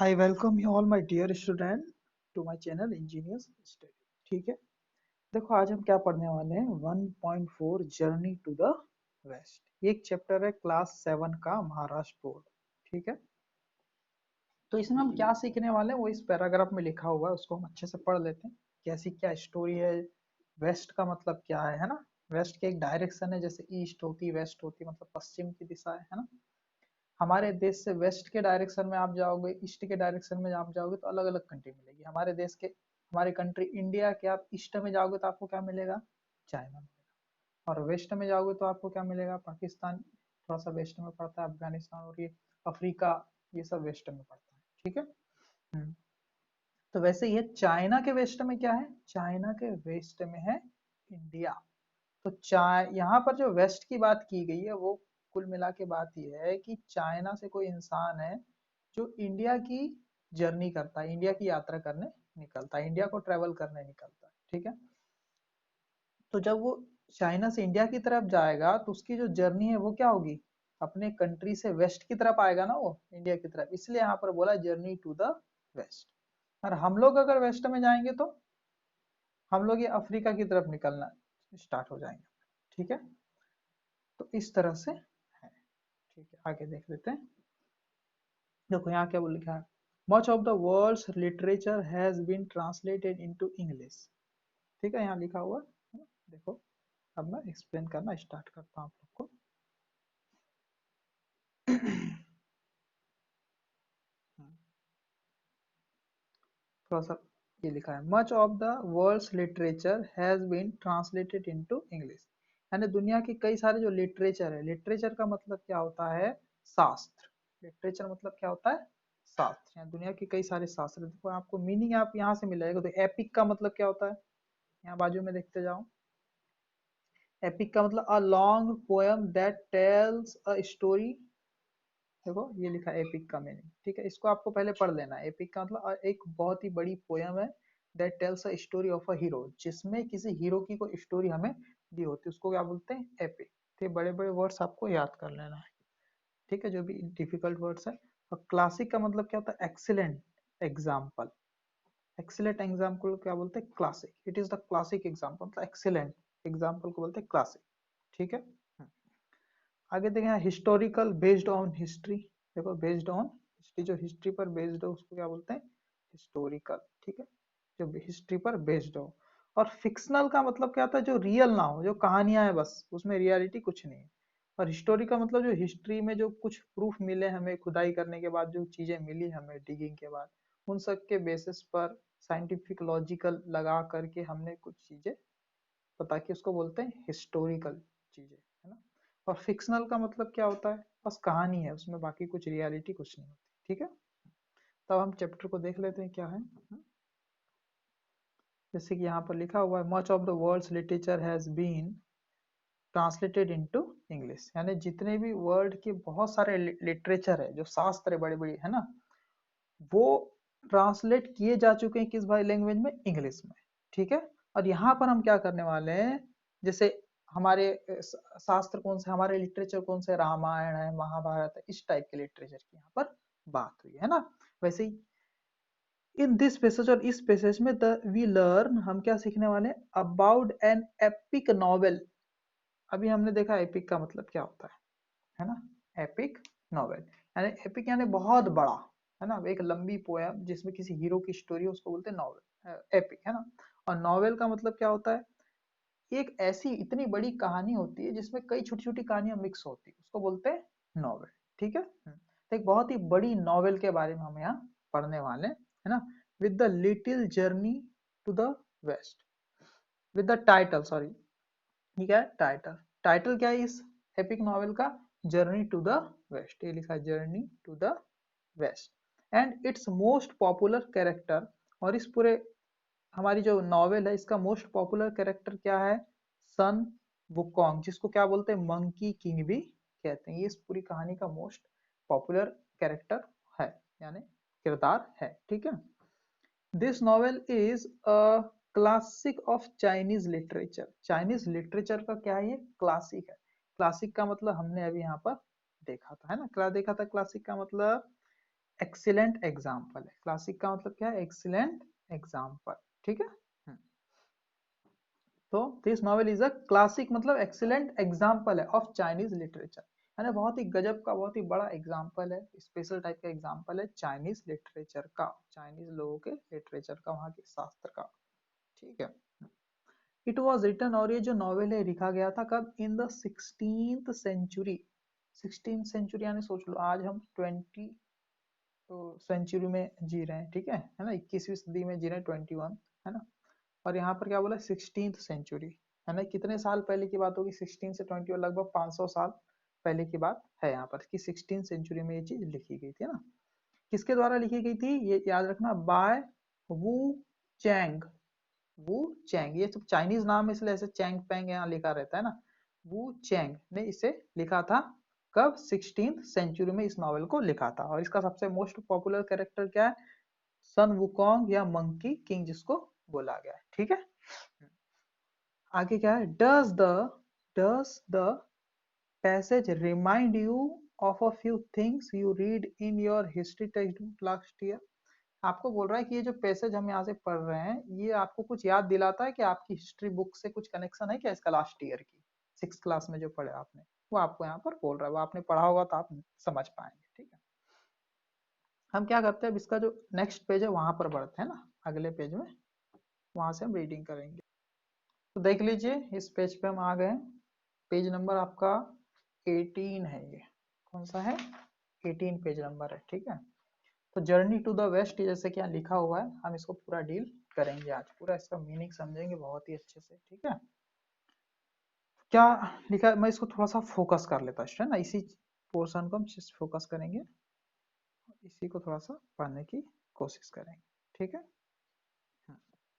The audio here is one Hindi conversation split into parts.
I welcome you all my dear student to my channel Engineers Study। ठीक है, देखो आज हम क्या पढ़ने वाले हैं 1.4 जर्नी टू द वेस्ट। ये एक चैप्टर है क्लास 7 का महाराष्ट्र बोर्ड। ठीक है, तो इसमें हम क्या सीखने वाले हैं वो इस पैराग्राफ में लिखा हुआ है, उसको हम अच्छे से पढ़ लेते हैं। कैसी क्या स्टोरी है, वेस्ट का मतलब क्या है ना। वेस्ट के एक डायरेक्शन है, जैसे ईस्ट होती वेस्ट होती, मतलब पश्चिम की दिशा है ना। हमारे देश से वेस्ट के डायरेक्शन में आप जाओगे, ईस्ट के डायरेक्शन में आप जाओगे तो अलग अलग कंट्री मिलेगी। हमारे देश के, हमारी कंट्री इंडिया के आप ईस्ट में जाओगे तो आपको क्या मिलेगा, चाइना मिलेगा। और वेस्ट में जाओगे तो आपको क्या मिलेगा, पाकिस्तान थोड़ा सा वेस्ट में पड़ता है, अफगानिस्तान और ये अफ्रीका, ये सब वेस्ट में पड़ता है। ठीक है। हम्म, तो वैसे ये चाइना के वेस्ट में क्या है, चाइना के वेस्ट में है इंडिया। तो यहाँ पर जो वेस्ट की बात की गई है वो कुल मिला के बात यह है कि चाइना से कोई इंसान है जो इंडिया की जर्नी करता है, इंडिया की यात्रा करने निकलता है, इंडिया को ट्रेवल करने निकलता है। ठीक है, तो जब वो चाइना से इंडिया की तरफ जाएगा तो उसकी जो जर्नी है वो क्या होगी, अपने कंट्री से वेस्ट की तरफ आएगा ना वो, इंडिया की तरफ, इसलिए यहाँ पर बोला जर्नी टू द वेस्ट। और हम लोग अगर वेस्ट में जाएंगे तो हम लोग ये अफ्रीका की तरफ निकलना स्टार्ट हो जाएंगे। ठीक है, तो इस तरह से है। ठीक है, आगे देख लेते हैं। देखो यहाँ क्या बोल लिखा है, much of the world's literature has been translated into English. ठीक है, यहाँ लिखा हुआ है ना? देखो अब मैं एक्सप्लेन करना स्टार्ट करता हूँ आप लोग को। थोड़ा सा ये लिखा है, much of the world's literature has been translated into English. यानी दुनिया की कई सारे जो लिटरेचर है, लिटरेचर का मतलब क्या होता है, शास्त्र। लिटरेचर मतलब क्या होता है, शास्त्र। यहाँ दुनिया की कई सारे शास्त्र, देखो आपको मीनिंग आप यहाँ से मिलेगा। तो एपिक का मतलब क्या होता है, यहाँ बाजू में देखते जाओ। एपिक का मतलब a long poem that tells a story. देखो ये लिखा है एपिक का मीनिंग। ठीक है, इसको आपको पहले पढ़ लेना है। एपिक का मतलब एक बहुत ही बड़ी पोयम है, that tells a story of a hero, जिसमें किसी हीरो की कोई स्टोरी हमें दी होती है, उसको क्या बोलते हैं, एपिक। तो ये बड़े बड़े वर्ड्स आपको याद कर लेना है। ठीक है, जो भी डिफिकल्ट वर्ड्स है। और क्लासिक का मतलब क्या होता है, एक्सीलेंट एग्जाम्पल। एक्सीलेंट एग्जाम्पल क्या बोलते हैं, classic. It is the classic example, मतलब एक्सीलेंट एग्जाम्पल को बोलते हैं क्लासिक। ठीक है। आगे देखें, हिस्टोरिकल बेस्ड ऑन हिस्ट्री। देखो बेस्ड ऑन हिस्ट्री, जो हिस्ट्री पर बेस्ड हो उसको क्या बोलते हैं, हिस्टोरिकल। ठीक है, जो हिस्ट्री पर बेस्ड हो। और फिक्शनल का मतलब क्या होता है, जो रियल ना हो, जो कहानियां है बस, उसमें रियलिटी कुछ नहीं है। और हिस्टोरी का मतलब जो हिस्ट्री में जो कुछ प्रूफ मिले हमें, खुदाई करने के बाद जो चीजें मिली हमें डिगिंग के बाद, उन सब के बेसिस पर साइंटिफिक लॉजिकल लगा करके हमने कुछ चीजें पता की, उसको बोलते हैं हिस्टोरिकल चीजें, है ना। और फिक्शनल का मतलब क्या होता है, बस कहानी है, उसमें बाकी कुछ रियलिटी कुछ नहीं होती। ठीक है, तब हम चैप्टर को देख लेते हैं क्या है। जैसे कि यहाँ पर लिखा हुआ है, much of the world's literature has been translated into English. यानी जितने भी वर्ल्ड के बहुत सारे लिटरेचर है, जो शास्त्र है बड़े बड़े, है ना, वो ट्रांसलेट किए जा चुके हैं किस भाई लैंग्वेज में, इंग्लिश में। ठीक है, और यहाँ पर हम क्या करने वाले हैं, जैसे हमारे शास्त्र कौन से, हमारे लिटरेचर कौन से, रामायण है, महाभारत है, इस टाइप के लिटरेचर की यहाँ पर बात हुई है ना। वैसे ही इन दिस पैसेज, और इस पैसेज में द वी लर्न, हम क्या सीखने वाले हैं, अबाउट एन एपिक नॉवेल। अभी हमने देखा एपिक का मतलब क्या होता है ना। एपिक नॉवेल यानी एपिक यानी बहुत बड़ा, है ना, एक लंबी पोयम जिसमें किसी हीरो की स्टोरी है, उसको बोलते हैं नॉवेल, एपिक, है ना। और नॉवेल का मतलब क्या होता है, एक ऐसी इतनी बड़ी कहानी होती है जिसमें कई छोटी छोटी कहानियां मिक्स होती है, उसको बोलते हैं नॉवेल। ठीक है। तो एक बहुत ही बड़ी नॉवेल के बारे में हम यहाँ पढ़ने वाले हैं, है ना। With the little journey to the west, with the title, sorry, ठीक है, टाइटल, टाइटल क्या है इस एपिक नॉवेल का, जर्नी टू द वेस्ट। ये लिखा है journey to the west. And its most popular character, और इस पूरे हमारी जो नॉवेल है इसका मोस्ट पॉपुलर कैरेक्टर क्या है, सन वुकोंग, जिसको क्या बोलते हैं, मंकी किंग भी कहते हैं। ये इस पूरी कहानी का मोस्ट पॉपुलर कैरेक्टर है, यानी किरदार है। ठीक है, this novel is a classic of Chinese literature. Chinese literature का क्या है, ये क्लासिक है। क्लासिक का मतलब हमने अभी यहाँ पर देखा था, है ना, क्या देखा था क्लासिक का मतलब, एक्सीलेंट एग्जाम्पल है। क्लासिक का मतलब क्या है? एक्सीलेंट एग्जाम्पल, ठीक है। तो this novel is a classic, मतलब एक्सीलेंट एग्जाम्पल है ऑफ चाइनीज लिटरेचर, है ना। बहुत ही गजब का, बहुत ही बड़ा एग्जाम्पल है, स्पेशल टाइप का एग्जाम्पल है चाइनीज लिटरेचर का, चाइनीज लोगों के लिटरेचर का, वहाँ के शास्त्र का, ठीक है। इट वॉज रिटन, और ये जो नॉवेल है लिखा गया था कब? In the 16th century. 16th century यानी सोच लो आज हम 20 सेंचुरी में जी रहे हैं, ठीक है ना। 21वीं सदी में जी रहे हैं, 21, है ना। और यहाँ पर क्या बोला? 16th सेंचुरी, है ना। कितने साल पहले की बात होगी? 16 से 21, लगभग 500 साल पहले की बात है यहाँ पर, कि 16th सेंचुरी में ये चीज लिखी गई थी, है ना। किसके द्वारा लिखी गई थी ये याद रखना, बाय वू चैंग। वू चैंग, ये सब चाइनीज नाम है इसलिए ऐसे चैंग पैंग यहाँ लिखा रहता है ना। वू चैंग ने इसे लिखा था कब? 16th सेंचुरी में इस नॉवेल को लिखा था। और इसका सबसे मोस्ट पॉपुलर कैरेक्टर क्या है? सन वुकोंग या मंकी किंग जिसको बोला गया है, ठीक है। आगे क्या है? Does the passage remind you of a few things you read in your history text book last year. आपको बोल रहा है कि ये जो पैसेज हम यहाँ से पढ़ रहे हैं ये आपको कुछ याद दिलाता है कि आपकी हिस्ट्री बुक से कुछ कनेक्शन है क्या इसका, लास्ट ईयर की 6th क्लास में जो पढ़े आपने, वो आपको यहाँ पर बोल रहा है। वो आपने पढ़ा होगा तो आप समझ पाएंगे, ठीक है। हम क्या करते हैं, अब इसका जो नेक्स्ट पेज है वहां पर बढ़ते हैं ना, अगले पेज में, वहां से हम रीडिंग करेंगे। तो देख लीजिए इस पेज पे हम आ गए। पेज नंबर आपका 18 है, ये कौन सा है? 18 पेज नंबर है, ठीक है। तो जर्नी टू द वेस्ट जैसे क्या लिखा हुआ है, हम इसको पूरा डील करेंगे आज, पूरा इसका मीनिंग समझेंगे बहुत ही अच्छे से, ठीक है। क्या लिखा है, मैं इसको थोड़ा सा फोकस कर लेता है ना, इसी पोर्शन को हम फोकस करेंगे, इसी को थोड़ा सा पढ़ने की कोशिश करेंगे, ठीक है।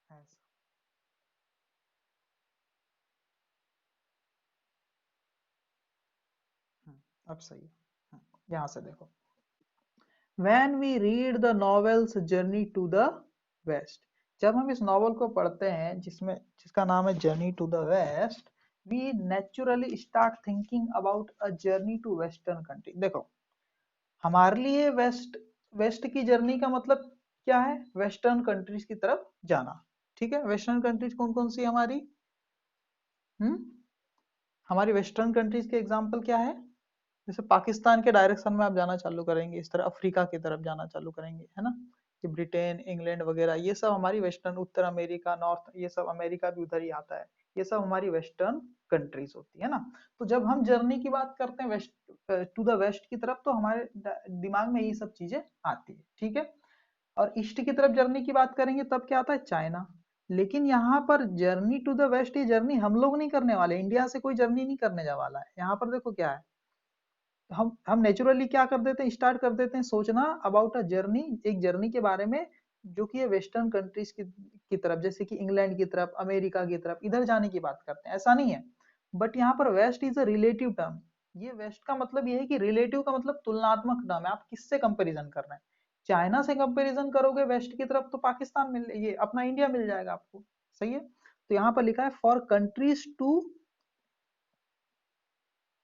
ऐसा। अब सही है। यहाँ से देखो, When we read the novels Journey to the West, जब हम इस नॉवल को पढ़ते हैं जिसमें जिसका नाम है journey to the west, we naturally start thinking about a journey to western country। देखो, हमारे लिए वेस्ट वेस्ट की जर्नी का मतलब क्या है? वेस्टर्न कंट्रीज की तरफ जाना, ठीक है। वेस्टर्न कंट्रीज कौन कौन सी हमारी? हम्म हमारी वेस्टर्न कंट्रीज के एग्जांपल क्या है? जैसे पाकिस्तान के डायरेक्शन में आप जाना चालू करेंगे, इस तरह अफ्रीका की तरफ जाना चालू करेंगे, है ना। कि ब्रिटेन, इंग्लैंड वगैरह ये सब हमारी वेस्टर्न, उत्तर अमेरिका, नॉर्थ, ये सब अमेरिका भी उधर ही आता है, ये सब हमारी वेस्टर्न कंट्रीज होती है ना। तो जब हम जर्नी की बात करते हैं वेस्ट टू द वेस्ट की तरफ, तो हमारे दिमाग में ये सब चीजें आती है, ठीक है। और ईस्ट की तरफ जर्नी की बात करेंगे तब क्या आता है? चाइना। लेकिन यहाँ पर जर्नी टू द वेस्ट, ये जर्नी हम लोग नहीं करने वाले, इंडिया से कोई जर्नी नहीं करने जा वाला है। यहाँ पर देखो क्या है, हम नेचुरली क्या कर देते हैं, स्टार्ट कर देते हैं सोचना अबाउट अ जर्नी, एक जर्नी के बारे में जो कि वेस्टर्न कंट्रीज की तरफ, जैसे कि इंग्लैंड की तरफ, अमेरिका की तरफ, इधर जाने की बात करते हैं। ऐसा नहीं है, बट यहाँ पर west is a relative term. ये वेस्ट का मतलब ये है कि रिलेटिव का मतलब तुलनात्मक टर्म है, आप किससे कंपेरिजन कर रहे हैं। चाइना से कंपेरिजन करोगे वेस्ट की तरफ तो पाकिस्तान मिल, ये अपना इंडिया मिल जाएगा आपको, सही है। तो यहाँ पर लिखा है फॉर कंट्रीज टू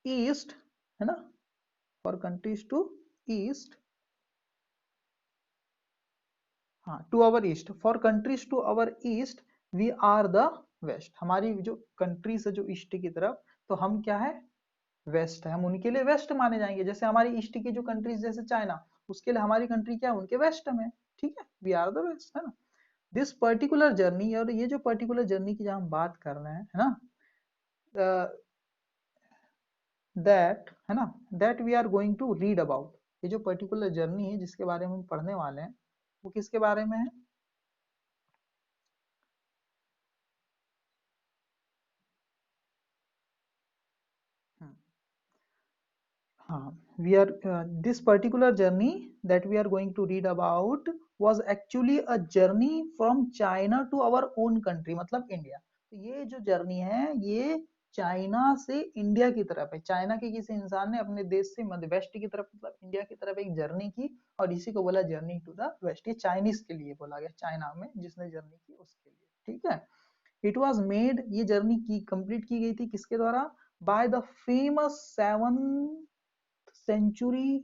ईस्ट, है ना, फॉर कंट्रीज टू ईस्ट, हाँ, to our east, for countries to our east we are the west. हमारी जो कंट्रीज है जो ईस्ट की तरफ, तो हम क्या है? वेस्ट है, हम उनके लिए वेस्ट माने जाएंगे। जैसे हमारी ईस्ट की जो कंट्रीज, जैसे चाइना, उसके लिए हमारी कंट्री क्या है? उनके वेस्ट में, ठीक है, वी आर द वेस्ट, है ना। दिस पर्टिकुलर जर्नी, और ये जो पर्टिकुलर जर्नी की जहाँ हम बात कर रहे हैं, है ना, दैट, है ना, that we are going to read about, ये जो पर्टिकुलर जर्नी है जिसके बारे में हम पढ़ने वाले हैं, वो किसके बारे में है? हाँ, we are this particular journey that we are going to read about was actually a journey from China to our own country, मतलब इंडिया। तो ये जो जर्नी है ये चाइना से इंडिया की तरफ है। चाइना के किसी इंसान ने अपने देश से मध्य वेस्ट की तरफ, मतलब इंडिया की तरफ एक जर्नी की, और इसी को बोला जर्नी टू द वेस्ट। ये चाइनीज के लिए बोला गया, चाइना में जिसने जर्नी की उसके लिए, ठीक है। इट वॉज मेड, ये जर्नी की कंप्लीट की गई थी किसके द्वारा? By the famous 7th century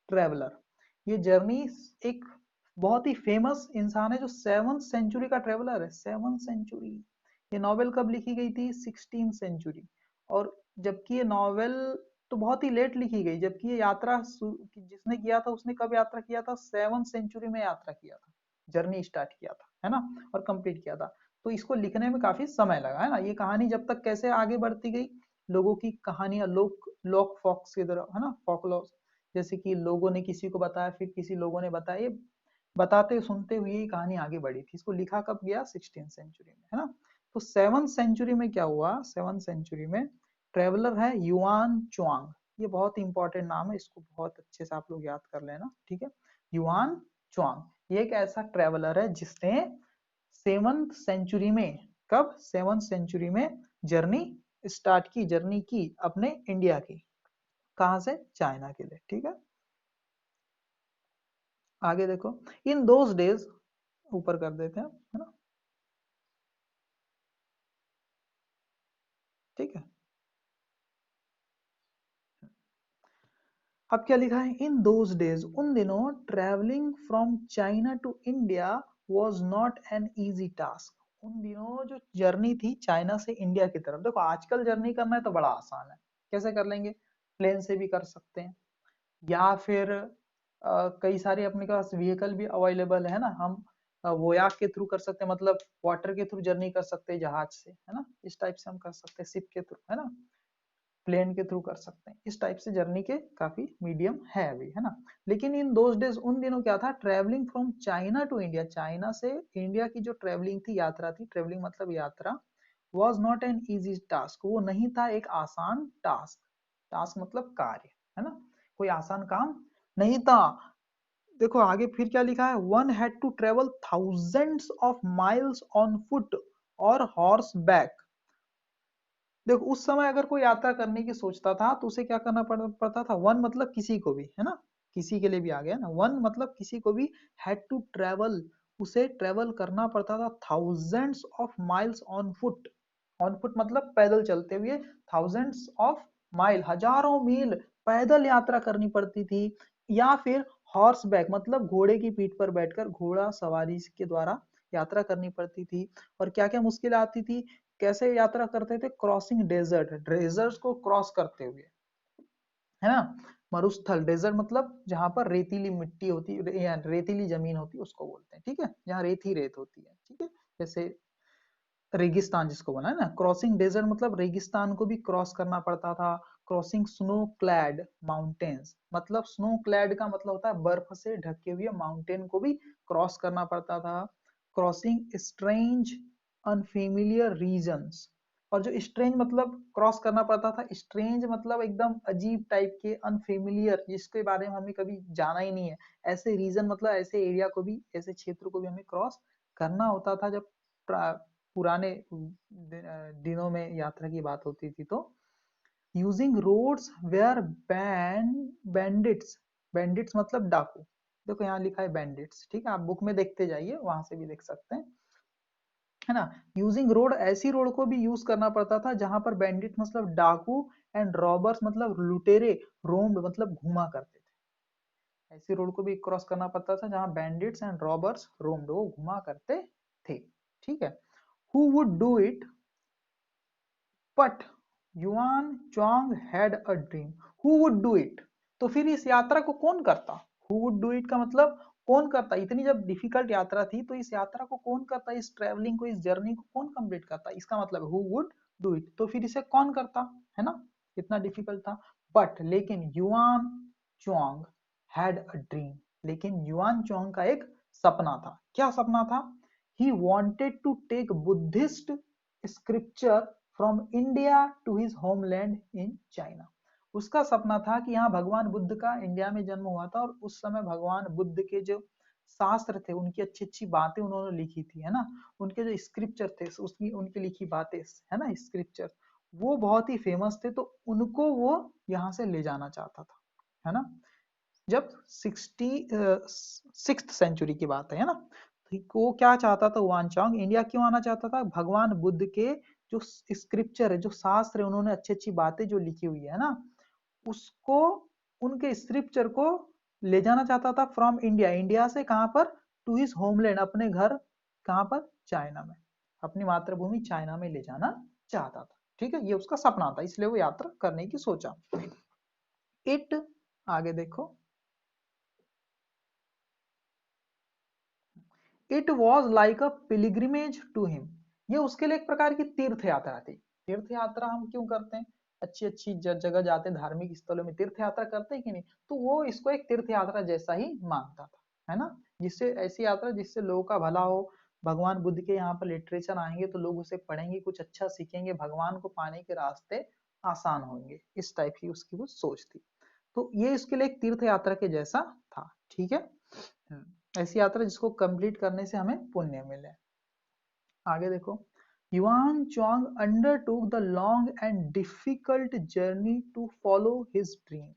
traveller. ये जर्नी एक बहुत ही फेमस इंसान है जो 7th सेंचुरी का ट्रेवलर है, 7th सेंचुरी। ये नॉवेल कब लिखी गई थी? 16th century. और जबकि ये नॉवेल तो बहुत ही लेट लिखी गई, जबकि ये यात्रा जिसने किया था उसने कब यात्रा किया था? 7th सेंचुरी में यात्रा किया था, जर्नी स्टार्ट किया था, है ना, और कंप्लीट किया था। तो इसको लिखने में काफी समय लगा, है ना। ये कहानी जब तक कैसे आगे बढ़ती गई, लोगों की कहानियां, लोक लोक फॉक्स की तरह, है ना, फोकलॉर, जैसे कि लोगों ने किसी को बताया, फिर किसी लोगों ने बताया, ये बताते सुनते हुए ये कहानी आगे बढ़ी थी। इसको लिखा कब गया? 16th सेंचुरी में, है ना। तो 7th सेंचुरी में क्या हुआ? 7th सेंचुरी में ट्रेवलर है युआन चुआंग। ये बहुत इंपॉर्टेंट नाम है, इसको बहुत अच्छे से आप लोग याद कर लेना, ठीक है। युआन चुआंग ये एक ऐसा ट्रेवलर है जिसने 7th सेंचुरी में, कब? 7th सेंचुरी में जर्नी स्टार्ट की, जर्नी की अपने इंडिया की। कहां से? चाइना के लिए, ठीक है। आगे देखो, इन दोज डेज, ऊपर कर देते हैं, है ना, ठीक है। अब क्या लिखा है? इन दोज डेज, उन दिनों, travelling from China to India was not an easy task. उन दिनों जो जर्नी थी चाइना से इंडिया की तरफ, देखो आजकल जर्नी करना है तो बड़ा आसान है, कैसे कर लेंगे? प्लेन से भी कर सकते हैं, या फिर कई सारे अपने पास व्हीकल भी अवेलेबल है ना, हम वोयाक के थ्रू कर सकते हैं, मतलब वाटर के थ्रू जर्नी कर सकते हैं, जहाज से, है ना, इस टाइप से हम कर सकते हैं, शिप के थ्रू, है ना, प्लेन के थ्रू कर सकते हैं। इस टाइप से जर्नी के काफी मीडियम है अभी, है ना। लेकिन इन दोज डेज, उन दिनों क्या था? Travelling from China to India, China से इंडिया की जो ट्रेवलिंग थी, यात्रा थी, ट्रेवलिंग मतलब यात्रा, was not an easy task, वो नहीं था एक आसान टास्क। टास्क मतलब कार्य, है ना, कोई आसान काम नहीं था। देखो आगे फिर क्या लिखा है? One had to travel thousands of miles on foot और हॉर्स बैक। देखो उस समय अगर कोई यात्रा करने की सोचता था तो उसे क्या करना पड़ता था? वन मतलब किसी को भी, है ना, किसी के लिए भी आ गया ना, वन मतलब किसी को भी, हैड टू ट्रेवल, उसे ट्रेवल करना पड़ता था thousands of miles on foot. On foot मतलब पैदल चलते हुए, थाउजेंड्स ऑफ माइल, हजारों मील पैदल यात्रा करनी पड़ती थी, या फिर हॉर्स बैक मतलब घोड़े की पीठ पर बैठकर, घोड़ा सवारी के द्वारा यात्रा करनी पड़ती थी। और क्या क्या मुश्किल आती थी? कैसे यात्रा करते थे? क्रॉसिंग डेजर्ट, डेजर्ट को क्रॉस करते हुए, है ना, मरुस्थल, डेजर्ट मतलब जहां पर रेतीली मिट्टी होती है, रेतीली जमीन होती है, उसको बोलते हैं, ठीक है, जहाँ रेत ही रेत होती है, ठीक है। जैसे रेगिस्तान जिसको बोला है ना, क्रॉसिंग डेजर्ट मतलब रेगिस्तान को भी क्रॉस करना पड़ता था। क्रॉसिंग स्नो क्लैड माउंटेन्स, मतलब स्नो क्लैड का मतलब होता है बर्फ से ढके हुए माउंटेन को भी क्रॉस करना पड़ता था। क्रॉसिंग स्ट्रेंज अनफेमिलियर रीजन्स, और जो स्ट्रेंज मतलब क्रॉस करना पड़ता था, स्ट्रेंज मतलब एकदम अजीब टाइप के, अनफेमिलियर जिसके बारे में हमें कभी जाना ही नहीं है, ऐसे रीजन मतलब ऐसे एरिया को भी, ऐसे क्षेत्र को भी हमें क्रॉस करना होता था। जब पुराने दिनों में यात्रा की बात होती थी तो using roads where bandits, bandits मतलब डाकू, देखो यहाँ लिखा है बैंडिट्स, ठीक है, आप बुक में देखते जाइए, वहां से भी देख सकते हैं, है ना। यूजिंग रोड, ऐसी रोड को भी यूज करना पड़ता था जहां पर बैंडिट मतलब डाकू, एंड रॉबर्स मतलब लुटेरे, रोम्ड मतलब घुमा करते थे। ऐसी रोड को भी क्रॉस करना पड़ता था जहां बैंडिट्स एंड रॉबर्स रोम्ड, वो घुमा करते थे, ठीक है। Who would do it but Yuan Chong had a dream, who would do it, तो फिर इस यात्रा को कौन करता? हु वुड डू इट का मतलब कौन करता? इतनी जब डिफिकल्ट यात्रा थी तो इस यात्रा को कौन करता? इस ट्रेवलिंग को, इस जर्नी को कौन कंप्लीट करता? इसका मतलब हु वुड डू इट, तो फिर इसे कौन करता, है ना, इतना डिफिकल्ट था। बट लेकिन Yuan Chong had a dream, लेकिन युआन चोंग का एक सपना था। क्या सपना था? He wanted to take Buddhist scripture from India to his homeland in China. उसका सपना था कि यहाँ भगवान बुद्ध का इंडिया में जन्म हुआ था, और उस समय भगवान बुद्ध के जो शास्त्र थे, उनकी अच्छी अच्छी बातें उन्होंने लिखी थी, है ना, उनके जो स्क्रिप्चर थे, उसकी उनकी लिखी बातें, है ना, स्क्रिप्चर, वो बहुत ही फेमस थे, तो उनको वो यहाँ से ले जाना चाहता था, है ना। जब 6th सेंचुरी की बात है ना, तो वो क्या चाहता था? वानचांग इंडिया क्यों आना चाहता था? भगवान बुद्ध के जो स्क्रिप्चर है, जो शास्त्र है, उन्होंने अच्छी अच्छी बातें जो लिखी हुई है ना, उसको, उनके स्क्रिप्चर को ले जाना चाहता था फ्रॉम इंडिया, इंडिया से कहां पर, टू हिज होमलैंड, अपने घर, कहां पर, चाइना में, अपनी मातृभूमि चाइना में ले जाना चाहता था। ठीक है, ये उसका सपना था, इसलिए वो यात्रा करने की सोचा। इट, आगे देखो, it was like a pilgrimage to him, ये उसके लिए एक प्रकार की तीर्थ यात्रा थी। तीर्थ यात्रा हम क्यों करते हैं, अच्छी अच्छी जगह जाते हैं, धार्मिक स्थलों में तीर्थ यात्रा करते हैं कि नहीं, तो वो इसको एक तीर्थ यात्रा जैसा ही मानता था, है ना, जिससे ऐसी यात्रा जिससे लोगों का भला हो, भगवान बुद्ध के यहाँ पर लिटरेचर आएंगे तो लोग उसे पढ़ेंगे, कुछ अच्छा सीखेंगे, भगवान को पाने के रास्ते आसान होंगे, इस टाइप की उसकी वो सोच थी। तो ये इसके लिए एक तीर्थ यात्रा के जैसा था। ठीक है, ऐसी यात्रा जिसको कंप्लीट करने से हमें पुण्य मिले। आगे देखो, Yuan Chong undertook the long and difficult journey to follow his dream.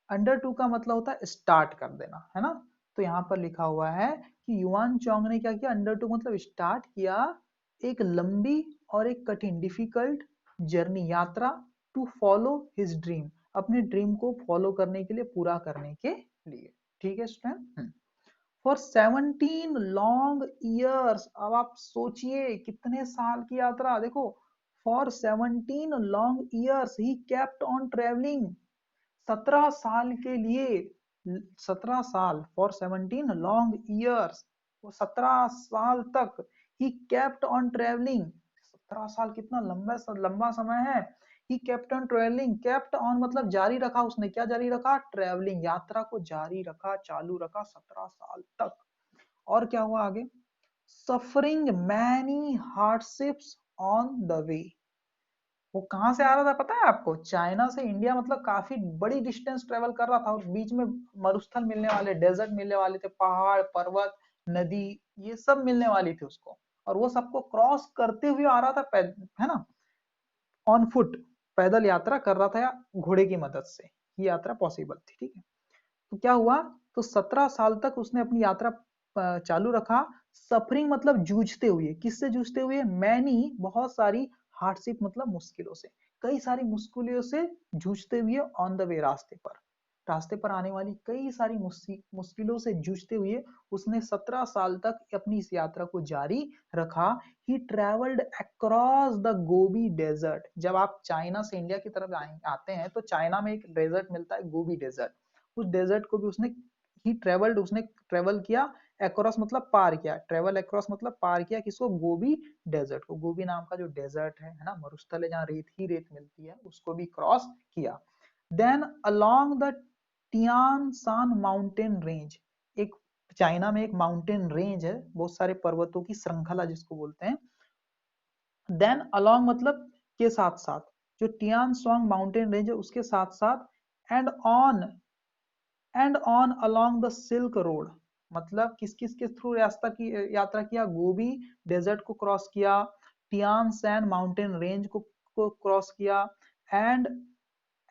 Undertook का मतलब होता है स्टार्ट कर देना, है ना, तो यहाँ पर लिखा हुआ है कि युआन चोंग ने क्या किया, अंडर टू मतलब स्टार्ट किया एक लंबी और एक कठिन, डिफिकल्ट जर्नी, यात्रा, टू फॉलो हिज ड्रीम, अपने ड्रीम को फॉलो करने के लिए, पूरा करने के लिए। ठीक है स्टूडेंट, फॉर 17 लॉन्ग ईयर्स, अब आप सोचिए कितने साल की यात्रा, देखो, for 17 long years he kept on travelling, 17 साल के लिए, 17 साल, फॉर 17 लॉन्ग ईयर्स, वो 17 साल तक ही केप्ट ऑन ट्रेवलिंग, 17 साल कितना लंबा लंबा समय है। He kept on travelling, kept on मतलब जारी रखा, उसने क्या जारी रखा, ट्रेवलिंग, यात्रा को जारी रखा, चालू रखा 17 साल तक। और क्या हुआ आगे, suffering many hardships on the way, वो कहां से आ रहा था पता है आपको, चाइना से इंडिया, मतलब काफी बड़ी डिस्टेंस ट्रेवल कर रहा था, और बीच में मरुस्थल मिलने वाले, डेजर्ट मिलने वाले थे, पहाड़ पर्वत नदी, ये सब मिलने वाली थी उसको, और वो सबको क्रॉस करते हुए आ रहा था, है ना, ऑन फुट, पैदल यात्रा कर रहा था या घोड़े की मदद से, ये यात्रा पॉसिबल थी। ठीक है, तो क्या हुआ, तो 17 साल तक उसने अपनी यात्रा चालू रखा, सफरिंग मतलब जूझते हुए, किससे जूझते हुए, मैनी बहुत सारी, हार्डशिप मतलब मुश्किलों से, कई सारी मुश्किलों से जूझते हुए, ऑन द वे रास्ते पर, रास्ते पर आने वाली कई सारी मुश्किलों से जूझते हुए उसने 17 साल तक अपनी इस यात्रा को जारी रखा। He travelled across the Gobi desert, जब आप चाइना से इंडिया की तरफ आते हैं तो चाइना में एक डेजर्ट मिलता है, गोबी डेजर्ट, उस डेजर्ट को भी उसने, ही ट्रेवल्ड, उसने ट्रेवल किया, अक्रॉस मतलब पार किया, ट्रेवल अक्रॉस मतलब पार किया, किसको, गोबी डेजर्ट को, गोबी नाम का जो डेजर्ट है ना, मरुस्थल है जहाँ रेत ही रेत मिलती है, उसको भी क्रॉस किया। देन अलोंग द टियान सान माउंटेन रेंज, एक चाइना में एक माउंटेन रेंज है, बहुत सारे पर्वतों की श्रृंखला जिसको बोलते हैं, देन अलोंग मतलब के साथ साथ, जो टियान स्वांग माउंटेन रेंज है उसके साथ साथ, and on, and on along the silk road, मतलब किस किस के थ्रू रास्ता की यात्रा किया, गोबी डेजर्ट को क्रॉस किया, टियान सैन माउंटेन रेंज को क्रॉस किया, एंड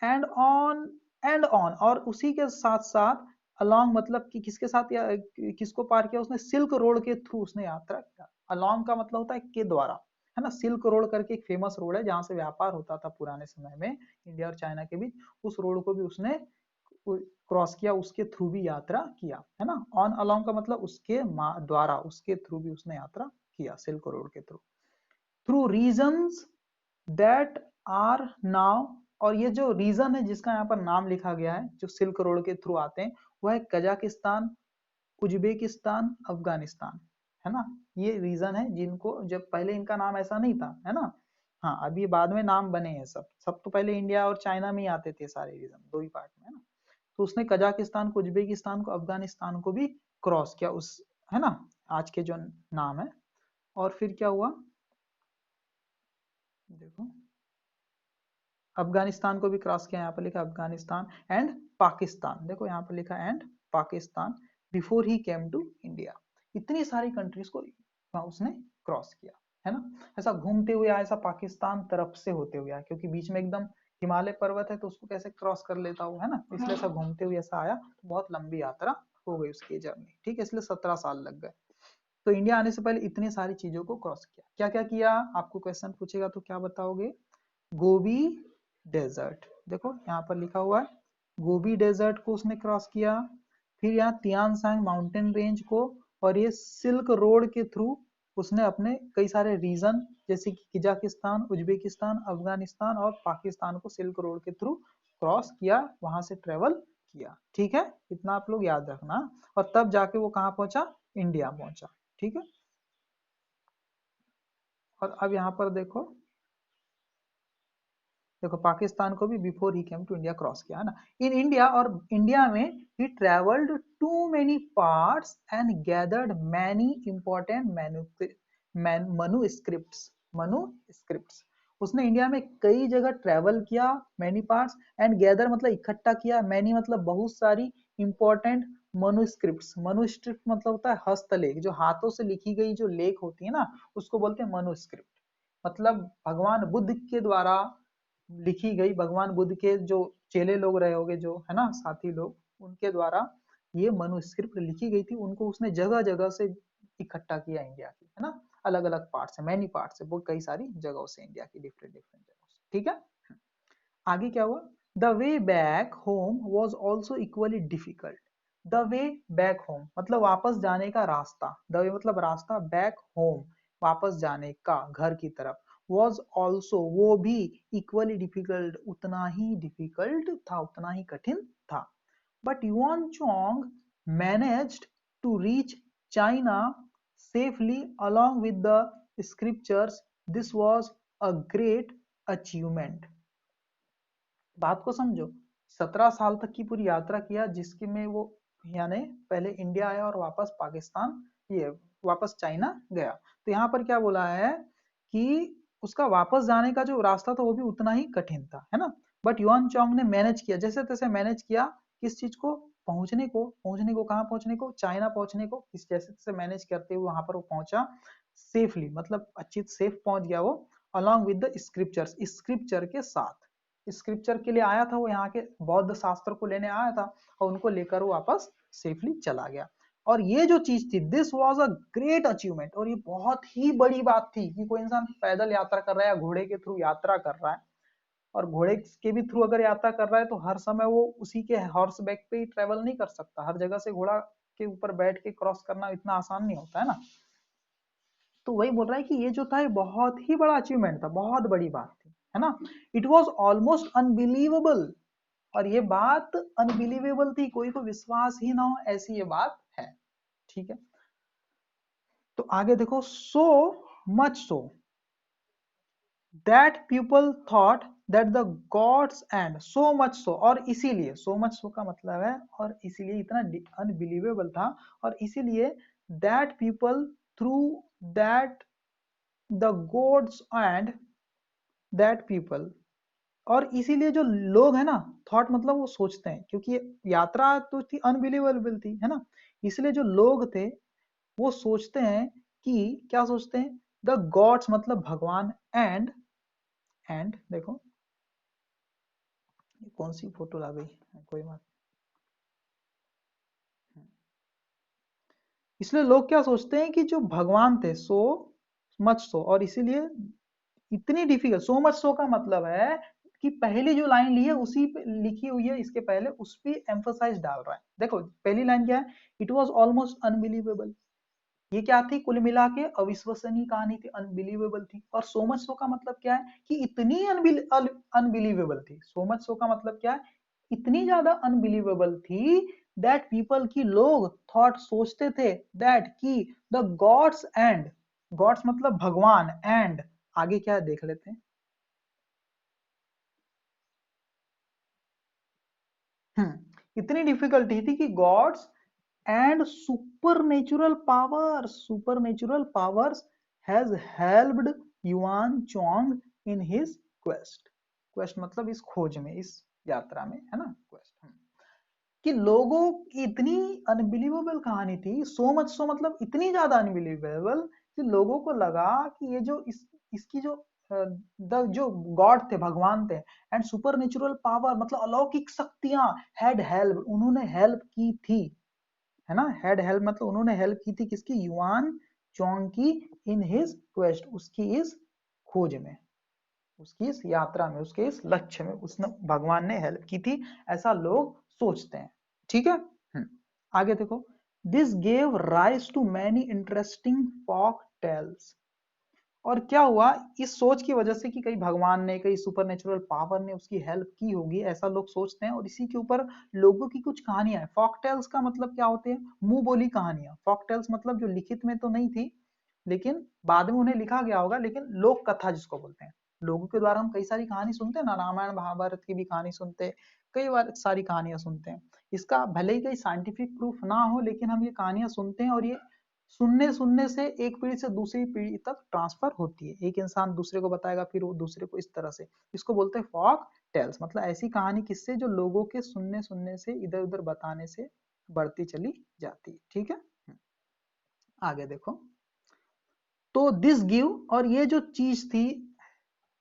ऑन, एंड ऑन, और उसी के साथ साथ अलोंग मतलब कि किसके साथ या किसको पार किया उसने, सिल्क रोड के थ्रू उसने यात्रा किया। अलोंग का मतलब होता है के द्वारा, है ना, सिल्क रोड करके एक फेमस रोड है जहां से व्यापार होता था पुराने समय में इंडिया और चाइना के बीच, उस रोड को भी उसने क्रॉस किया, उसके थ्रू भी यात्रा किया, है ना, ऑन अलोंग का मतलब उसके द्वारा, उसके थ्रू भी उसने यात्रा किया, सिल्क रोड के through, through regions that are now, और ये जो रीजन है जिसका यहाँ पर नाम लिखा गया है, जो सिल्क रोड के थ्रू आते हैं, वह है कजाकिस्तान, उज्बेकिस्तान, अफगानिस्तान, है ना, ये रीजन है जिनको, जब पहले इनका नाम ऐसा नहीं था, है ना, हाँ अभी बाद में नाम बने हैं, सब सब तो पहले इंडिया और चाइना में ही आते थे सारे रीजन, दो ही पार्ट में, है ना, तो उसने कजाकिस्तान को, उज्बेकिस्तान को, अफगानिस्तान को भी क्रॉस किया उस, है ना, आज के जो नाम है। और फिर क्या हुआ, देखो, अफगानिस्तान को भी क्रॉस किया, यहाँ पर लिखा अफगानिस्तान एंड पाकिस्तान, देखो यहाँ पर लिखा and Pakistan, before he came to India, इतनी सारी कंट्रीज को उसने क्रॉस किया, है ना, ऐसा घूमते हुए आया, ऐसा पाकिस्तान तरफ से होते हुए आया, क्योंकि बीच में एकदम हिमालय पर्वत है तो उसको कैसे क्रॉस कर लेता हूँ, है ना, इसलिए ऐसा घूमते हुए ऐसा आया, तो बहुत लंबी यात्रा हो गई उसकी जर्नी। ठीक है, इसलिए 17 साल लग गए। तो इंडिया आने से पहले इतनी सारी चीजों को क्रॉस किया, क्या क्या किया, आपको क्वेश्चन पूछेगा तो क्या बताओगे, गोबी डेजर्ट, देखो यहाँ पर लिखा हुआ है, गोबी डेजर्ट को उसने क्रॉस किया, फिर यहाँ तियानसांग माउंटेन रेंज को, और ये सिल्क रोड के थ्रू उसने अपने कई सारे रीजन जैसे कि किजाकिस्तान, उज्बेकिस्तान, अफगानिस्तान और पाकिस्तान को सिल्क रोड के थ्रू क्रॉस किया, वहां से ट्रेवल किया। ठीक है, इतना आप लोग याद रखना। और तब जाके वो कहाँ पहुंचा, इंडिया पहुंचा। ठीक है, और अब यहाँ पर देखो, देखो पाकिस्तान को भी before he came to India cross किया है ना। इन इंडिया, और इंडिया में he travelled to many parts and gathered many important manuscripts. Manuscripts, उसने इंडिया में कई जगह ट्रेवल किया, मैनी पार्ट्स, एंड गैदर मतलब इकट्ठा किया, मैनी मतलब बहुत सारी इंपॉर्टेंट मनुस्क्रिप्ट्स। मनुस्क्रिप्ट मतलब होता है हस्तलेख, जो हाथों से लिखी गई जो लेख होती है ना, उसको बोलते हैं मनुस्क्रिप्ट। मतलब भगवान बुद्ध के द्वारा लिखी गई, भगवान बुद्ध के जो चेले लोग रहे होंगे, जो है ना साथी लोग, उनके द्वारा ये मनुस्क्रिप्ट लिखी गई थी, उनको उसने जगह जगह से इकट्ठा किया इंडिया की, है ना। अलग अलग पार्ट है, मैनी पार्ट है, वो कई सारी जगहों से, इंडिया की डिफरेंट डिफरेंट जगहों से। ठीक है, आगे क्या हुआ, the way back home was also equally difficult. The way back home मतलब वापस जाने का रास्ता, द वे मतलब रास्ता, बैक होम वापस जाने का, घर की तरफ, वॉज ऑल्सो वो भी, इक्वली डिफिकल्ट उतना ही डिफिकल्ट था, उतना ही कठिन था। But Yuan Chong managed to reach China safely along with the scriptures. This was a great achievement. बात को समझो, 17 साल तक की पूरी यात्रा किया, जिसके में वो यानी पहले इंडिया आया और वापस पाकिस्तान, ये वापस चाइना गया। तो यहाँ पर क्या बोला है कि उसका वापस जाने का जो रास्ता था वो भी उतना ही कठिन था, है ना। बट युआन चोंग ने मैनेज किया, जैसे तैसे मैनेज किया, किस चीज को, पहुंचने को कहाँ पहुंचने को, चाइना पहुंचने को, किस जैसे तैसे मैनेज करते हुए वहां पर वो पहुंचा सेफली, मतलब अच्छी सेफ पहुंच गया वो, along with the scriptures, scripture के साथ। स्क्रिप्चर के लिए आया था वो, यहाँ के बौद्ध शास्त्र को लेने आया था, और उनको लेकर वो वापस सेफली चला गया। और ये जो चीज थी, this was a great achievement, और ये बहुत ही बड़ी बात थी कि कोई इंसान पैदल यात्रा कर रहा है या घोड़े के थ्रू यात्रा कर रहा है, और घोड़े के भी थ्रू अगर यात्रा कर रहा है तो हर समय वो उसी के हॉर्स बैक पे ही ट्रेवल नहीं कर सकता, हर जगह से घोड़ा के ऊपर बैठ के क्रॉस करना इतना आसान नहीं होता है ना। तो वही बोल रहा है कि ये जो था ये बहुत ही बड़ा अचीवमेंट था, बहुत बड़ी बात थी, है ना। इट वॉज ऑलमोस्ट अनबिलीवेबल, और ये बात अनबिलीवेबल थी, कोई को विश्वास ही ना हो ऐसी ये बात है। ठीक है, तो आगे देखो, so much so that people thought that the gods and, so much so, और इसीलिए, सो मच सो का मतलब है और इसीलिए, इतना अनबिलीवेबल था, और इसीलिए that people through that the gods and that people, और इसीलिए जो लोग है ना, थॉट मतलब वो सोचते हैं, क्योंकि ये यात्रा तो थी अनबिलीवेबल थी, है ना, इसलिए जो लोग थे वो सोचते हैं कि, क्या सोचते हैं, द गॉड्स मतलब भगवान, एंड देखो ये कौन सी फोटो आ गई, कोई बात, इसलिए लोग क्या सोचते हैं कि जो भगवान थे, सो मच सो, और इसीलिए इतनी डिफिकल्ट, सो मच सो का मतलब है कि पहली जो लाइन ली है उसी पे लिखी हुई है, इसके पहले उस पे एम्फोसाइज डाल रहा है। देखो पहली लाइन क्या है, इट वाज ऑलमोस्ट अनबिलीवेबल, ये क्या थी, कुल मिला के अविश्वसनीय कहानी थी, अनबिलीवेबल थी। और सो मच सो का मतलब क्या है कि इतनी अनबिलीवेबल थी, सो मच सो का मतलब क्या है, इतनी ज्यादा अनबिलीवेबल थी, दैट पीपल की लोग, थॉट सोचते थे, दैट की द गॉड्स एंड, गॉड्स मतलब भगवान, एंड आगे क्या है देख लेते हैं। इतनी डिफिकल्टी थी कि gods and supernatural powers has helped Yuan Chong in his quest, quest मतलब इस खोज में, इस यात्रा में, है ना, क्वेस्ट, कि लोगों की इतनी अनबिलीवेबल कहानी थी, सो मच सो मतलब इतनी ज्यादा अनबिलीवेबल कि लोगों को लगा कि ये जो इसकी जो जो गॉड थे, भगवान थे, एंड सुपर नेचुरल पावर मतलब अलौकिक शक्तियां, हैड हेल्प उन्होंने हेल्प की थी, है ना, हैड हेल्प मतलब उन्होंने हेल्प की थी, किसकी, युआन चोंग की, इन हिज क्वेस्ट, उसकी इस खोज में, उसकी इस यात्रा में, उसके इस लक्ष्य में उसने, भगवान ने हेल्प की थी, ऐसा लोग सोचते हैं। ठीक है, आगे देखो, this gave rise to many interesting folk tales. और क्या हुआ इस सोच की वजह से कि कहीं भगवान ने, कहीं सुपर नेचुरल पावर ने उसकी हेल्प की होगी, ऐसा लोग सोचते हैं, और इसी के ऊपर लोगों की कुछ कहानियां हैं। फॉक टेल्स का मतलब क्या होते हैं? मुंह बोली कहानियां। फॉक टेल्स मतलब जो लिखित में तो नहीं थी, लेकिन बाद में उन्हें लिखा गया होगा, लेकिन लोक कथा जिसको बोलते हैं। लोगों के द्वारा हम कई सारी कहानी सुनते हैं ना, रामायण महाभारत की भी कहानी सुनते हैं, कई बार सारी कहानियां सुनते हैं। इसका भले ही कोई साइंटिफिक प्रूफ ना हो, लेकिन हम ये कहानियां सुनते हैं, और ये सुनने सुनने से एक पीढ़ी से दूसरी पीढ़ी तक ट्रांसफर होती है। एक इंसान दूसरे को बताएगा, फिर वो दूसरे को, इस तरह से। इसको बोलते हैं फॉक टेल्स, मतलब ऐसी कहानी किससे जो लोगों के सुनने सुनने से, इधर उधर बताने से बढ़ती चली जाती है। ठीक है, आगे देखो। तो दिस गिव, और ये जो चीज थी,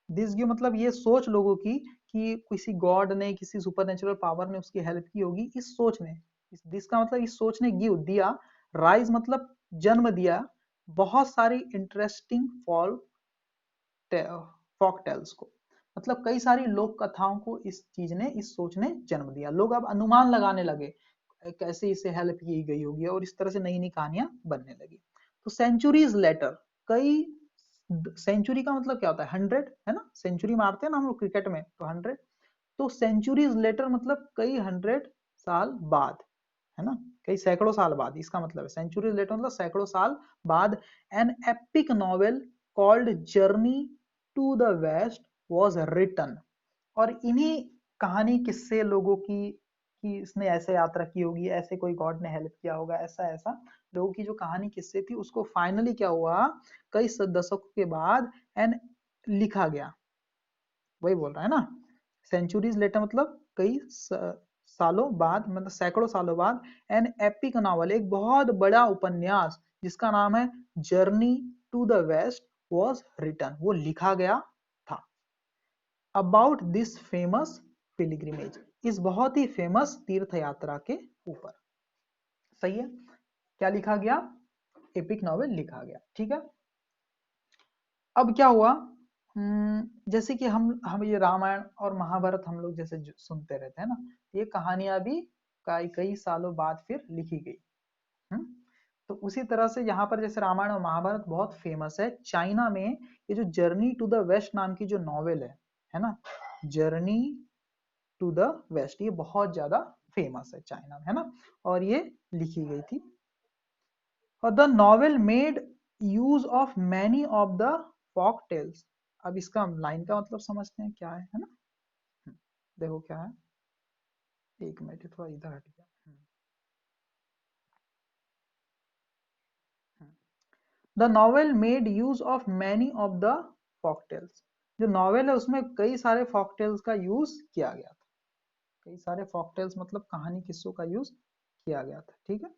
दिस गिव मतलब ये सोच लोगों की कि किसी गॉड ने, किसी सुपर नेचुरल पावर ने उसकी हेल्प की होगी, इस सोच ने, इस दिस का मतलब इस सोच ने गिव दिया, राइज मतलब जन्म दिया, बहुत सारी इंटरेस्टिंग फॉक टेल्स को, मतलब कई सारी लोक कथाओं को इस चीज ने, इस सोच ने जन्म दिया। लोग अब अनुमान लगाने लगे कैसे इसे हेल्प की गई होगी, और इस तरह से नई नई कहानियां बनने लगी। तो सेंचुरीज लेटर, कई, सेंचुरी का मतलब क्या होता है? 100, है ना, सेंचुरी मारते हैं ना हम लोग क्रिकेट में, तो 100। तो सेंचुरीज लेटर मतलब कई 100 साल बाद, है ना, कई सैकड़ों साल बाद, इसका मतलब है सेंचुरीज लेटर मतलब सैकड़ों साल बाद। An epic novel called journey to the west was written. और इन्हीं कहानी किस्से लोगों की, कि इसने ऐसे यात्रा की होगी, ऐसे कोई गॉड ने हेल्प किया होगा, ऐसा ऐसा लोगों की जो कहानी किस्से थी, उसको फाइनली क्या हुआ, कई दशकों के बाद एंड लिखा गया। वही बोल रहा है ना, सेंचुरीज लेटर मतलब कई सालों बाद, मतलब सैकड़ों सालों बाद, एन एपिक नॉवल, एक बहुत बड़ा उपन्यास जिसका नाम है journey to the west was written, वो लिखा गया था। अबाउट दिस फेमस पिलग्रिमेज, इस बहुत ही फेमस तीर्थ यात्रा के ऊपर। सही है, क्या लिखा गया? एपिक नॉवेल लिखा गया। ठीक है, अब क्या हुआ, जैसे कि हम ये रामायण और महाभारत हम लोग जैसे सुनते रहते हैं ना, ये कहानियां भी कई कई सालों बाद फिर लिखी गई। हम्म तो उसी तरह से यहाँ पर जैसे रामायण और महाभारत बहुत फेमस है, चाइना में ये जो जर्नी टू द वेस्ट नाम की जो नॉवेल है ना, जर्नी टू द वेस्ट, ये बहुत ज्यादा फेमस है चाइना में, है ना, और ये लिखी गई थी। और the novel made use of many of the folk tales. अब इसका लाइन का मतलब समझते हैं क्या है ना। देखो क्या है, एक मिनट थोड़ा इधर हट गया। The novel made use of many of the folk tales, जो नॉवेल है उसमें कई सारे फॉक टेल्स का यूज किया गया था। कई सारे फॉक टेल्स मतलब कहानी किस्सों का यूज किया गया था। ठीक है,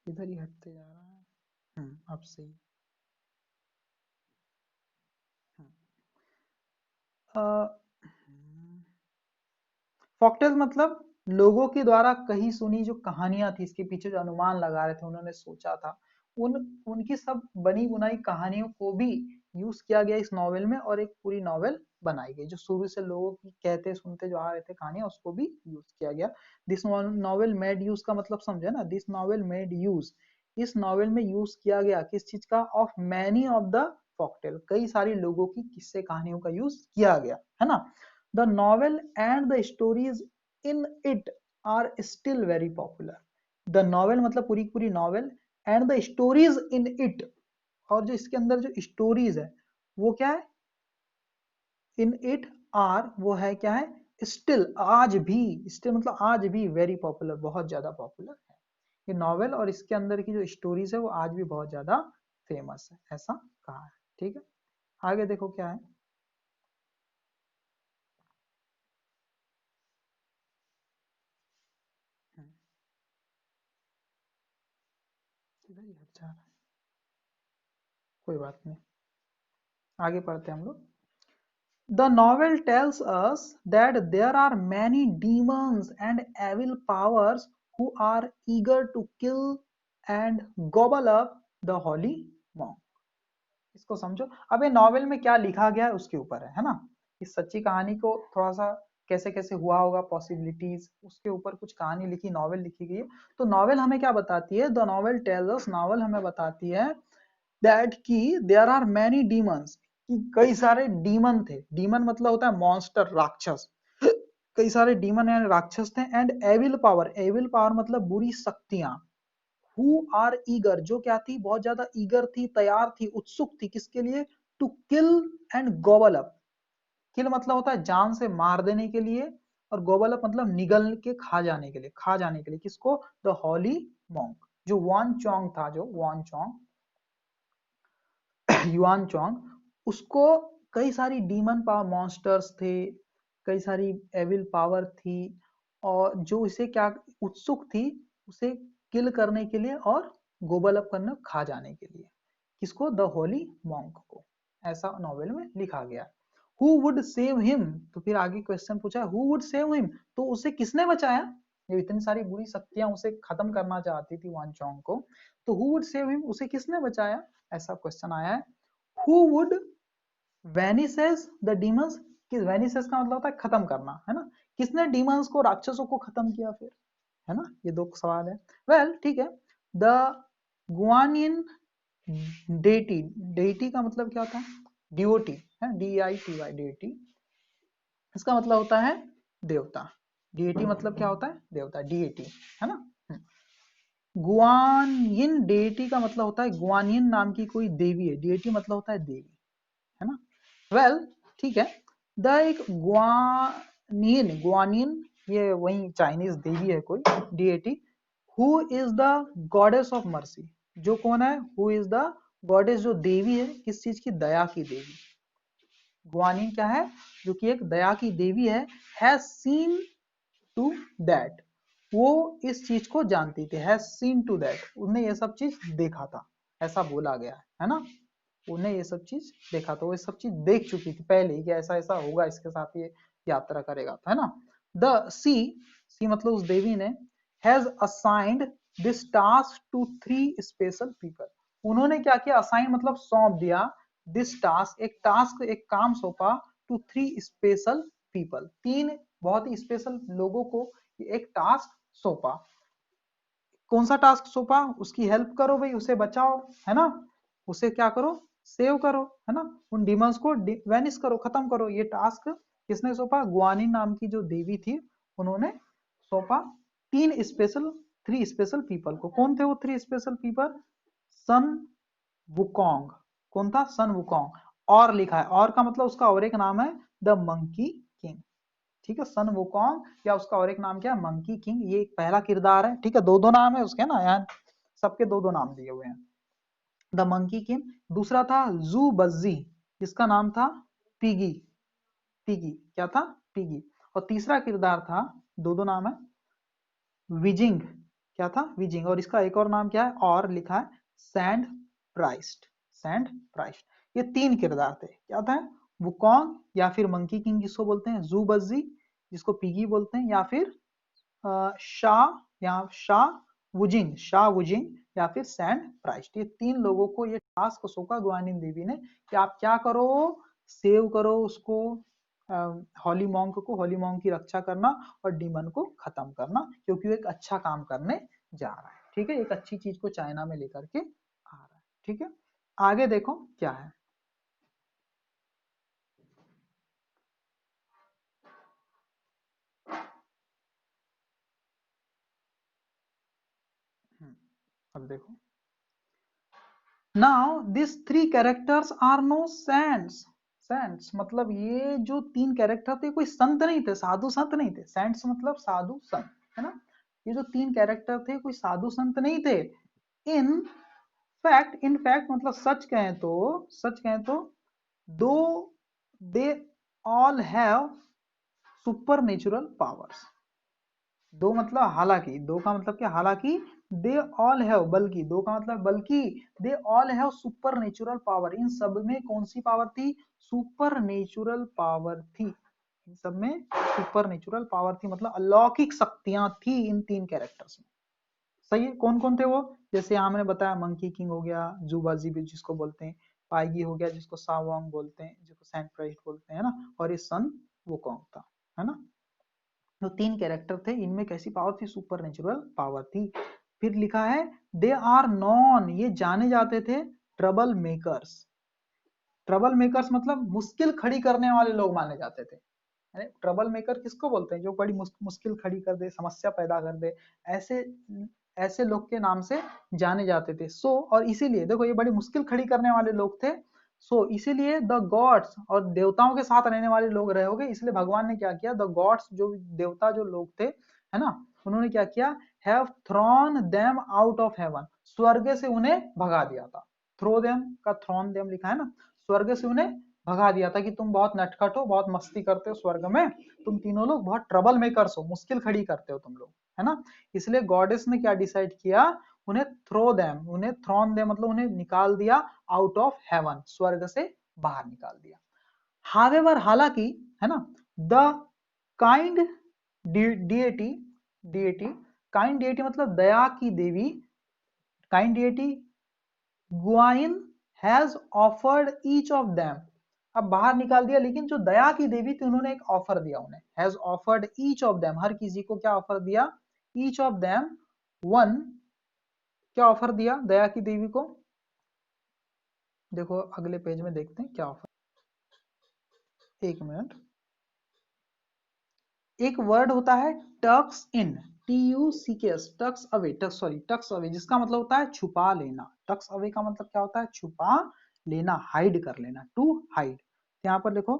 इधर ही हटते जा रहा है। अब सही। फॉकटेल मतलब लोगों के द्वारा कही सुनी जो कहानियां थी, इसके पीछे जो अनुमान लगा रहे थे, उन्होंने सोचा था, उन उनकी सब बनी बुनाई कहानियों को भी यूज किया गया इस नॉवेल में, और एक पूरी नॉवेल बनाई गई जो शुरू से लोगों की कहते सुनते जो आ रहे थे कहानियां, उसको भी यूज किया गया। दिस नॉवेल मेड यूज का मतलब समझे ना, दिस नॉवेल मेड यूज, इस नॉवेल में यूज किया गया किस चीज का? ऑफ मैनी ऑफ द फॉकटेल, कई सारी लोगों की किस्से कहानियों का यूज किया गया, है ना। The novel and the stories in it are still very popular. The novel मतलब पूरी पूरी novel, and the stories in it, और जो इसके अंदर जो स्टोरीज है वो क्या है? इन इट आर, वो है क्या है? स्टिल, आज भी, स्टिल मतलब आज भी, वेरी पॉपुलर, बहुत ज्यादा पॉपुलर है ये नॉवेल, और इसके अंदर की जो स्टोरीज है वो आज भी बहुत ज्यादा फेमस है, ऐसा कहा है। ठीक है, आगे देखो क्या है। इधर ही हट जा रहा है, कोई बात नहीं, आगे पढ़ते हैं हम लोग। The novel tells us that there are many demons and evil powers who are eager to kill and gobble up the holy monk. इसको समझो। अब ये नॉवेल में क्या लिखा गया है उसके ऊपर है ना। इस सच्ची कहानी को थोड़ा सा कैसे कैसे हुआ होगा, पॉसिबिलिटीज, उसके ऊपर कुछ कहानी लिखी, नॉवेल लिखी गई है। तो नॉवेल हमें क्या बताती है, the novel tells us, novel हमें बताती है दैट कि देयर आर मैनी डीमंस, कि कई सारे डीमन थे। डीमन मतलब होता है मॉन्स्टर, राक्षस। कई सारे डीमन एंड राक्षस थे। And evil power, evil power मतलब बुरी शक्तियां। हु आर ईगर, जो क्या थी, बहुत ज्यादा ईगर थी, तैयार थी, उत्सुक थी, किसके लिए, to kill and gobble up. Kill मतलब होता है जान से मार देने के लिए, और गोबल अप मतलब निगल के खा जाने के लिए, खा जाने के लिए, किसको, द हॉली मॉन्क, जो वान चोंग था, जो वान चोंग, युआन चोंग, उसको कई सारी डीमन पावर मॉन्स्टर्स थे, कई सारी एविल पावर थी, और जो इसे क्या उत्सुक थी, उसे किल करने के लिए और गोबल अप करने, खा जाने के लिए, किसको, द होली मॉन्क को। ऐसा नॉवेल में लिखा गया। हु वुड सेव हिम, तो फिर आगे क्वेश्चन पूछा, हु वुड सेव हिम, तो उसे किसने बचाया, जब इतनी सारी बुरी शक्तियां उसे खत्म करना चाहती थी वान चोंग को, तो हु वुड सेव हिम, उसे किसने बचाया, ऐसा क्वेश्चन आया है। हु वुड वेनिसेस द डीमंस, किस, वेनिसेस का मतलब होता है खत्म करना, है ना, किसने डीमंस को, राक्षसों को खत्म किया फिर, है ना, ये दो सवाल है। वेल ठीक है, द गुआनियन डेटी, डेटी का मतलब क्या होता है, डिओटी है, DITY डेटी, इसका मतलब होता है देवता। डीएटी मतलब क्या होता है, देवता, डीएटी, है ना। गुआनयिन डेटी का मतलब होता है, गुआनयिन नाम की कोई देवी है, डीएटी मतलब होता है देवी, है ना। वेल ठीक है, द एक गुआनियन, गुआनियन ये वही चाइनीज देवी है कोई, DAT. Who is the goddess of mercy, जो कौन है, हु इज द गॉडेस, जो देवी है, किस चीज की, दया की देवी। गुआनिन क्या है, जो कि एक दया की देवी है। हैज सीन टू दैट, वो इस चीज को जानती थी, हैज सीन टू दैट, उन्हें ये सब चीज देखा था, ऐसा बोला गया है ना। उन्हें ये सब चीज देखा था, वो ये सब चीज देख चुकी थी पहले ही कि ऐसा ऐसा होगा, इसके साथ ये यात्रा करेगा, है ना। द सी, सी मतलब उस देवी ने, has assigned this task to 3 special people, उन्होंने क्या किया, असाइन मतलब सौंप दिया, दिस टास्क, एक काम सौंपा, टू 3 स्पेशल पीपल, 3 बहुत ही स्पेशल लोगों को एक टास्क सौंपा। कौन सा टास्क सौंपा, उसकी हेल्प करो भाई, उसे बचाओ, है ना, उसे क्या करो, सेव करो, है ना, उन डिमंस को वेनिश करो, खत्म करो। ये टास्क किसने सौंपा, गुआनिन नाम की जो देवी थी, उन्होंने सौंपा 3 स्पेशल पीपल को। कौन थे वो 3 स्पेशल पीपल, सन वुकोंग, कौन था, सन वुकोंग, और लिखा है, और का मतलब उसका और एक नाम है द मंकी किंग, ठीक है, सन वुकोंग, या उसका और एक नाम क्या है, मंकी किंग, ये एक पहला किरदार है, ठीक है, दो दो नाम है उसके ना, यहाँ सबके दो दो नाम दिए हुए हैं। द मंकी किंग, दूसरा था जू बज्जी, जिसका नाम था पिगी, पिगी क्या था, पिगी। और तीसरा किरदार था, दो दो नाम है, विजिंग, क्या था, विजिंग, और इसका एक और नाम क्या है, और लिखा है सैंड प्राइस्ट, सैंड प्राइस्ट। ये 3 किरदार थे, क्या था, वुकोंग, या फिर मंकी किंग जिसको बोलते हैं, जू बज्जी जिसको पिगी बोलते हैं, या फिर शाह, या शाह वुजिंग, शाह वुजिंग, या फिर सैंड प्राइस्ट। ये 3 लोगों को ये टास्क सौंपा गुआनिन देवी ने कि आप क्या करो, सेव करो उसको, हॉली मॉन्क को, हॉली मॉन्क की रक्षा करना, और डीमन को खत्म करना, क्योंकि वो एक अच्छा काम करने जा रहा है, ठीक है, एक अच्छी चीज को चाइना में लेकर के आ रहा है, ठीक है। आगे देखो क्या है, अब देखो, now this 3 characters are no saints, saints मतलब ये जो 3 कैरेक्टर थे कोई संत नहीं थे, साधु संत नहीं थे, सेंट्स मतलब साधु संत, है ना। ये जो 3 कैरेक्टर थे कोई साधु संत नहीं थे। इन फैक्ट, इन फैक्ट मतलब सच कहें तो, सच कहें तो, दो दे all have super natural powers, दो मतलब हालांकि, दो का मतलब क्या, हालांकि, दे ऑल हैव, बल्कि, दो का मतलब बल्कि, they all have super natural power, इन सब में कौन सी पावर थी, सुपर नेचुरल पावर थी, इन सब में सुपर नेचुरल पावर थी, मतलब अलौकिक शक्तियां थी इन 3 कैरेक्टर्स में। सही है, कौन कौन थे वो, जैसे यहाँ मैंने बताया, मंकी किंग हो गया, जुबाजी भी जिसको बोलते हैं, पाइगी हो गया जिसको सावांग बोलते हैं, जिसको सैंड प्राइस्ट बोलते हैं ना, और ये सन वुकोंग था, है ना। जो 3 कैरेक्टर थे, इनमें कैसी पावर थी? सुपर नेचुरल पावर थी। फिर लिखा है दे आर नॉन, ये जाने जाते थे ट्रबल मेकर्स। ट्रबल मेकर्स मतलब मुश्किल खड़ी करने वाले लोग माने जाते थे। ट्रबल मेकर किसको बोलते हैं? जो बड़ी मुश्किल खड़ी कर दे, समस्या पैदा कर दे, ऐसे ऐसे लोग के नाम से जाने जाते थे। सो और इसीलिए देखो, ये बड़ी मुश्किल खड़ी करने वाले लोग थे। सो इसीलिए द गॉड्स, और देवताओं के साथ रहने वाले लोग रहे होंगे, इसलिए भगवान ने क्या किया, द गॉड्स जो देवता जो लोग थे, है ना, उन्होंने क्या किया, have thrown them out of haven, स्वर्ग से उन्हें भगा दिया था। थ्रो देम का थ्रोन देम लिखा है ना, स्वर्ग से उन्हें भगा दिया था कि तुम बहुत नटखट हो, बहुत मस्ती करते हो स्वर्ग में, तुम तीनों लोग बहुत ट्रबल मेकर्स हो, मुश्किल खड़ी करते हो तुम लोग, है ना। इसलिए गॉडेस ने क्या डिसाइड किया, उन्हें थ्रो देम, उन्हें थ्रोन देम मतलब उन्हें निकाल दिया आउट ऑफ हेवन, स्वर्ग से बाहर निकाल दिया। हावेवर, हालांकि, है ना, the kind deity, deity kind deity मतलब दया की देवी, kind deity Guanyin has offered each of them, अब बाहर निकाल दिया, लेकिन जो दया की देवी थी उन्होंने एक ऑफर दिया उन्हें, has offered each of them, हर किसी को क्या ऑफर दिया, ईच ऑफ देम वन, क्या ऑफर दिया दया की देवी को, देखो अगले पेज में देखते हैं क्या ऑफर, एक मिनट, एक वर्ड होता है tucks in, TUCKS, tucks away, tucks sorry tucks away, जिसका मतलब होता है छुपा लेना। टक्स अवे का मतलब क्या होता है? छुपा लेना, हाइड कर लेना, टू हाइड। यहाँ पर देखो,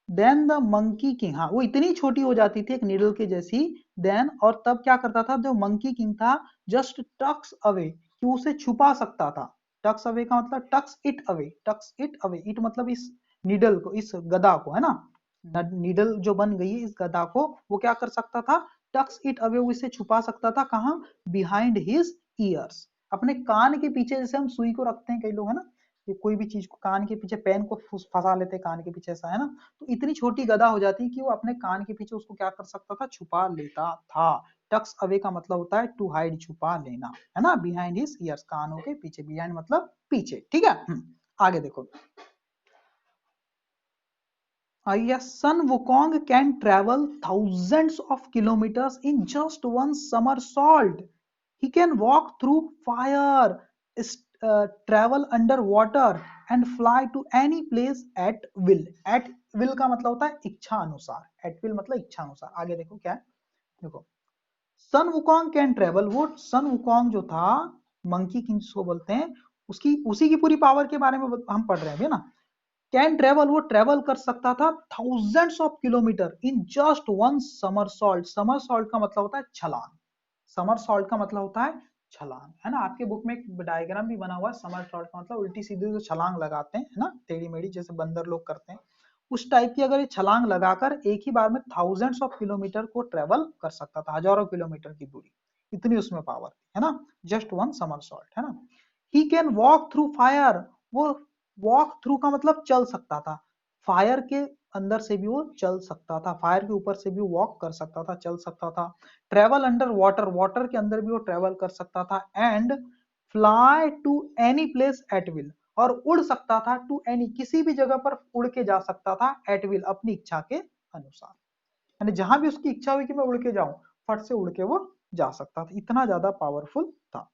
देन द मंकी किंग, हाँ वो इतनी छोटी हो जाती थी एक नीडल के जैसी, देन, और तब क्या करता था जो मंकी किंग था, जस्ट टक्स अवे, कि उसे छुपा सकता था। टक्स अवे का मतलब tucks it away, tucks it away, it मतलब इस नीडल को, इस गदा को, है ना, नीडल जो बन गई है इस गदा को, वो क्या कर सकता था, टक्स इट अवे, वो इसे छुपा सकता था, कहाँ, बिहाइंड हिज ईयर्स, अपने कान के पीछे, जैसे हम सुई को रखते हैं कई लोग, है ना, कि कोई भी चीज को कान के पीछे, पेन को फंसा लेते हैं कान के पीछे, ऐसा है ना, तो इतनी छोटी गदा हो जाती कि वो अपने कान के पीछे उसको क्या कर सकता था, छुपा लेता था। टक्स अवे का मतलब होता है टू हाइड, छुपा लेना, है ना, बिहाइंड हिज ईयर्स, कानों के पीछे, बिहाइंड मतलब पीछे, ठीक है। आगे देखो, yes, Sun Wukong can travel thousands of kilometers in just one somersault. He can walk through fire, travel underwater, and fly to any place at will. At will का मतलब होता है इच्छा अनुसार, at will मतलब इच्छा अनुसार। आगे देखो क्या है, देखो, सन वुकोंग कैन ट्रेवल, वो सन वुकोंग जो था, मंकी किंग जिसको बोलते हैं, उसकी उसी की पूरी पावर के बारे में हम पढ़ रहे हैं ना। कैन ट्रेवल, वो ट्रेवल कर सकता था thousands of kilometre in just one summer salt, summer salt का मतलब होता है छलांग, समर सॉल्ट का मतलब होता है छलांग, है ना, आपके बुक में एक डायग्राम भी बना हुआ है, समर सॉल्ट का मतलब उल्टी सीधी जो छलांग लगाते हैं, है ना, टेढ़ी मेढ़ी जैसे बंदर लोग करते हैं, उस टाइप की अगर ये छलांग लगाकर एक ही बार में थाउजेंड्स ऑफ किलोमीटर को ट्रेवल कर सकता था, हजारों किलोमीटर की दूरी, इतनी उसमें पावर, है ना, जस्ट वन समर सॉल्ट, है ना। He can walk through fire, वो वॉक थ्रू का मतलब चल सकता था, फायर के अंदर से भी वो चल सकता था, फायर के ऊपर से भी वॉक कर सकता था, चल सकता था। ट्रेवल अंडर वाटर, वाटर के अंदर भी वो ट्रेवल कर सकता था, and fly to any place at will, और उड़ सकता था टू एनी, किसी भी जगह पर उड़ के जा सकता था, एट विल अपनी इच्छा के अनुसार, यानी जहां भी उसकी इच्छा हुई कि मैं उड़ के जाऊं, फट से उड़ के वो जा सकता था, इतना ज्यादा पावरफुल था।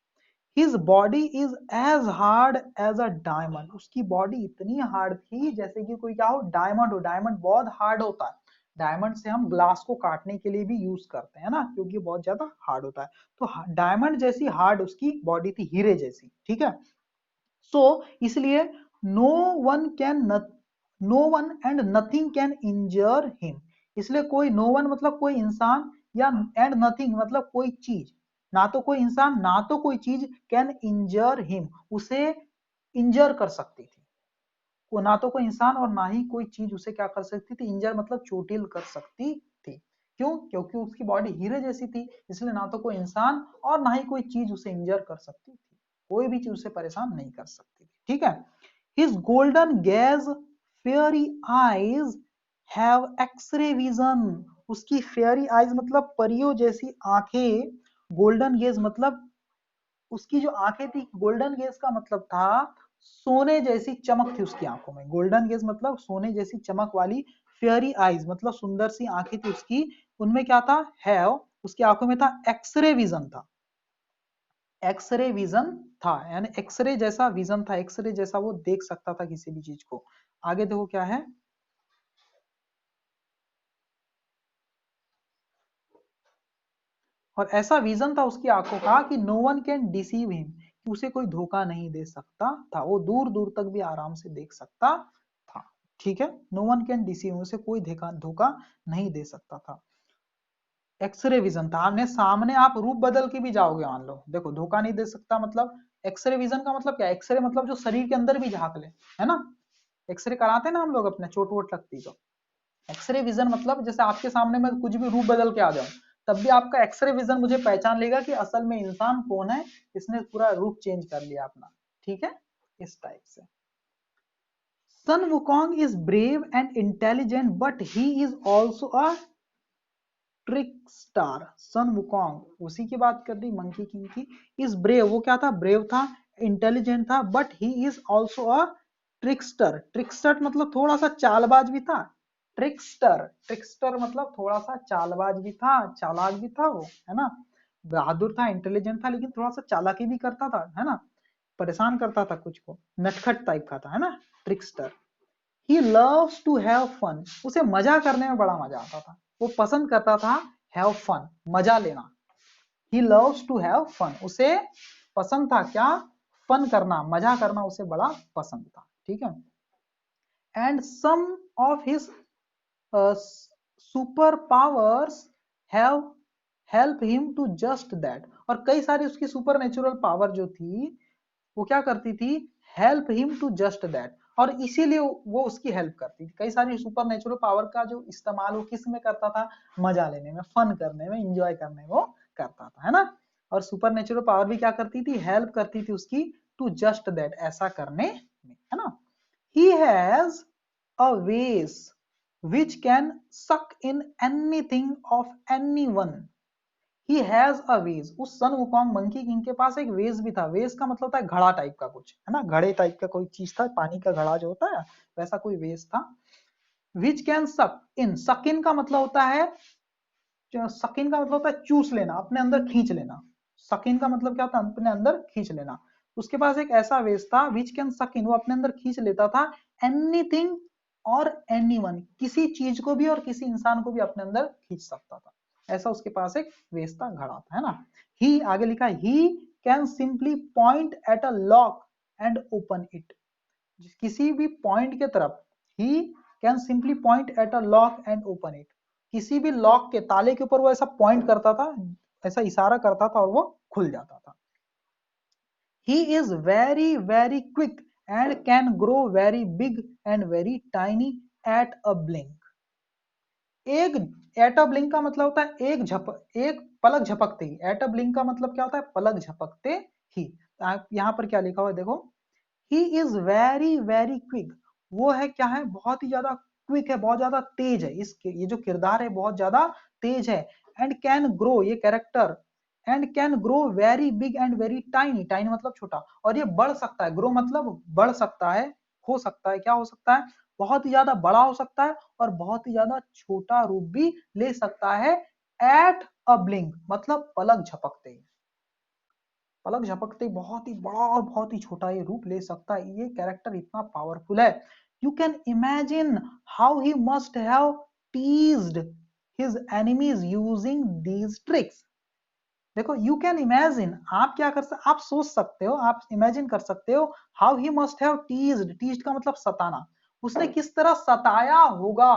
His body is as hard as a diamond, उसकी बॉडी इतनी हार्ड थी जैसे कि कोई क्या हो, डायमंड हो, डायमंड बहुत हार्ड होता है, डायमंड से हम ग्लास को काटने के लिए भी यूज करते हैं ना, क्योंकि बहुत ज्यादा हार्ड होता है, तो डायमंड जैसी हार्ड उसकी बॉडी थी, हीरे जैसी, ठीक है। सो इसलिए no one can, no one and nothing can injure him, इसलिए कोई, नो वन मतलब कोई इंसान, या एंड नथिंग मतलब कोई चीज, ना तो कोई इंसान ना तो कोई चीज, कैन इंजर हिम, उसे इंजर कर सकती थी, वो ना तो कोई इंसान और ना ही कोई चीज उसे क्या कर सकती थी, इंजर मतलब चोटिल कर सकती थी। क्यों? क्योंकि उसकी बॉडी हीरे जैसी थी, इसलिए ना तो कोई इंसान और ना ही कोई चीज उसे इंजर कर सकती थी, कोई भी चीज उसे परेशान नहीं कर सकती थी, ठीक है। His golden gaze fairy eyes have x-ray vision, उसकी फेयरी आईज मतलब परियों जैसी आंखें, गोल्डन गेज मतलब उसकी जो आंखें थी, गोल्डन गेज का मतलब था सोने जैसी चमक थी उसकी आंखों में, गोल्डन गेज मतलब सोने जैसी चमक वाली फेयरी आईज मतलब सुंदर सी आंखें थी उसकी, उनमें क्या था, हैव, उसकी आंखों में था एक्सरे विजन था, एक्सरे विजन था, यानी एक्सरे जैसा विजन था, एक्सरे जैसा वो देख सकता था किसी भी चीज को। आगे देखो क्या है, और ऐसा विजन था उसकी आंखों का कि no one can deceive him, कि उसे कोई धोखा नहीं दे सकता था, वो दूर दूर तक भी आराम से देख सकता था। ठीक है, नो वन कैन डिसीव, उसे कोई धोखा नहीं दे सकता था। एक्सरे विजन था, आमने सामने आप रूप बदल के भी जाओगे, मान लो, देखो धोखा नहीं दे सकता मतलब एक्सरे विजन का मतलब क्या है, एक्सरे मतलब जो शरीर के अंदर भी झांक ले, है ना, एक्सरे कराते हैं ना हम लोग अपने, चोट वोट लगती तो। एक्सरे विजन मतलब जैसे आपके सामने मैं कुछ भी रूप बदल के आ जाऊं, तब भी आपका एक्सरे विजन मुझे पहचान लेगा कि असल में इंसान कौन है, इसने पूरा रूप चेंज कर लिया अपना। ठीक है, इस टाइप से। Sun Wukong is brave and intelligent but he is also a trickster. Sun Wukong उसी की बात कर रही, मंकी किंग की। इज ब्रेव, वो क्या था, ब्रेव था, इंटेलिजेंट था, but he is also a trickster. Trickster मतलब थोड़ा सा चालबाज भी था, ट्रिकस्टर, ट्रिकस्टर मतलब थोड़ा सा चालबाज भी था, चालाक भी था वो, है ना, बहादुर था, इंटेलिजेंट था, लेकिन थोड़ा सा चालाकी भी करता था, है ना, परेशान करता था कुछ को, नटखट टाइप का था, है ना, trickster. He loves to have fun, उसे मजा करने में बड़ा मजा आता था, वो पसंद करता था हैव फन, मजा लेना। He loves to have fun, उसे पसंद था क्या, फन करना, मजा करना उसे बड़ा पसंद था। ठीक है, and some of his super powers have help him to just that, और कई सारी उसकी सुपर नेचुरल पावर जो थी वो क्या करती थी, help him to just that, और इसीलिए वो उसकी हेल्प करती थी। कई सारी सुपर नेचुरल पावर का जो इस्तेमाल वो किस में करता था, मजा लेने में, फन करने में, इंजॉय करने में वो करता था, है ना। और सुपर नेचुरल पावर भी क्या करती थी, हेल्प करती थी उसकी टू जस्ट दैट, ऐसा करने में, है ना। ही हैज अ वेस which can suck in anything of anyone. He has a ways, उस सन वुकोंग मंकी किंग के पास एक वेज भी था। वेज का मतलब होता है घड़ा टाइप का कुछ, है ना, घड़े टाइप का कोई चीज था, पानी का घड़ा जो होता है वैसा कोई वेज था। विच कैन सक इन, सक इन का मतलब होता है, सक इन का मतलब होता है चूस लेना, अपने अंदर खींच लेना। सक इन का मतलब क्या होता है, अपने अंदर खींच लेना। उसके पास एक ऐसा वेज था विच कैन सक इन, वो अपने अंदर खींच लेता था एनीथिंग और एनीवन, किसी चीज को भी और किसी इंसान को भी अपने अंदर खींच सकता था, ऐसा उसके पास एक वेज था, घड़ा था, है ना। ही आगे लिखा, he can simply point at a lock and open it, किसी भी पॉइंट के तरफ, he can simply point at a lock and open it, किसी भी लॉक के ताले के ऊपर वो ऐसा पॉइंट करता था, ऐसा इशारा करता था और वो खुल जाता था। He is very very quick and can grow very big and very tiny at a blink. एक, एट अ ब्लिंक का मतलब होता है एक पलक झपकते ही, एट अ ब्लिंक का मतलब क्या होता है, पलक झपकते ही। यहाँ पर क्या लिखा हुआ है देखो, he is very very quick, वो है क्या है, बहुत ही ज्यादा क्विक है, बहुत ज्यादा तेज है, ये जो किरदार है बहुत ज्यादा तेज है। एंड कैन ग्रो, ये character, and can grow very big and very tiny, tiny मतलब छोटा, और ये बढ़ सकता है, ग्रो मतलब बढ़ सकता है, हो सकता है, क्या हो सकता है, बहुत ही ज्यादा बड़ा हो सकता है और बहुत ही ज्यादा छोटा रूप भी ले सकता है। एट अ ब्लिंक मतलब पलक झपकते ही, पलक झपकते बहुत ही बड़ा और बहुत ही छोटा ये रूप ले सकता है, ये कैरेक्टर इतना पावरफुल है। You can imagine how he must have teased his enemies using these tricks. देखो, यू कैन इमेजिन, आप क्या कर सकते, आप सोच सकते हो, आप इमेजिन कर सकते हो, how he must have teased, teased का मतलब सताना, उसने किस तरह सताया होगा,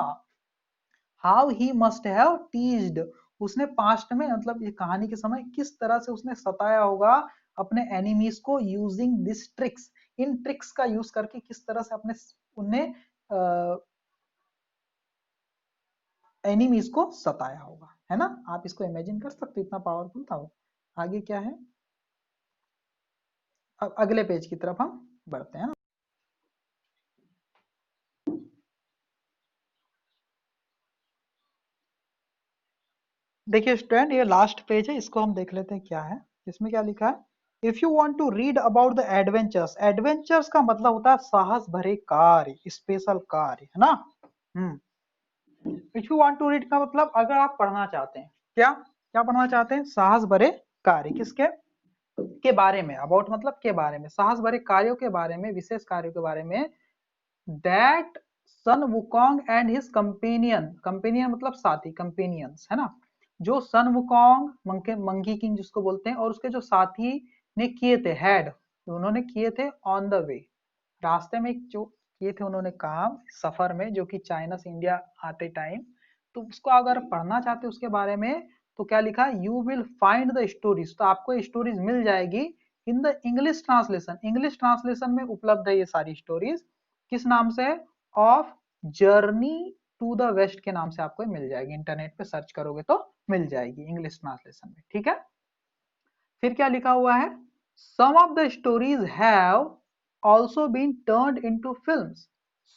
how he must have teased, उसने पास्ट में मतलब ये कहानी के समय किस तरह से उसने सताया होगा अपने एनिमीज को, using this tricks, in tricks का यूज करके किस तरह से अपने उन्हें एनिमीज को सताया होगा, है ना। आप इसको इमेजिन कर सकते, इतना पावरफुल था वो। आगे क्या है, अब अगले पेज की तरफ हम बढ़ते हैं। देखिए स्टूडेंट, ये लास्ट पेज है, इसको हम देख लेते हैं क्या है। इसमें क्या लिखा है, if you want to read about the adventures, adventures का मतलब होता है साहस भरे कार्य, स्पेशल कार्य, है ना। If you want to read का मतलब अगर आप पढ़ना चाहते हैं, क्या क्या पढ़ना चाहते हैं? साहस भरे कार्य, किसके के बारे में, अबाउट मतलब के बारे में, साहस भरे कार्यों के बारे में, विशेष कार्यों के बारे में, that Sun Wukong and his companion, companion मतलब साथी, कंपेनियंस है ना, जो सन वुकोंग मंकी किंग जिसको बोलते हैं, और उसके जो साथी ने किए थे, हैड उन्होंने किए थे ऑन द वे, रास्ते में जो किए थे उन्होंने काम, सफर में, जो कि चाइना से इंडिया आते टाइम, तो उसको अगर पढ़ना चाहते हैं उसके बारे में, तो क्या लिखा है? You will find the stories, तो आपको स्टोरीज मिल जाएगी in the English translation, English translation में उपलब्ध है ये सारी स्टोरीज, किस नाम से? Of Journey to the West के नाम से आपको मिल जाएगी, इंटरनेट पे सर्च करोगे तो मिल जाएगी इंग्लिश ट्रांसलेशन में, ठीक है। फिर क्या लिखा हुआ है? Some of the stories have also been turned into films,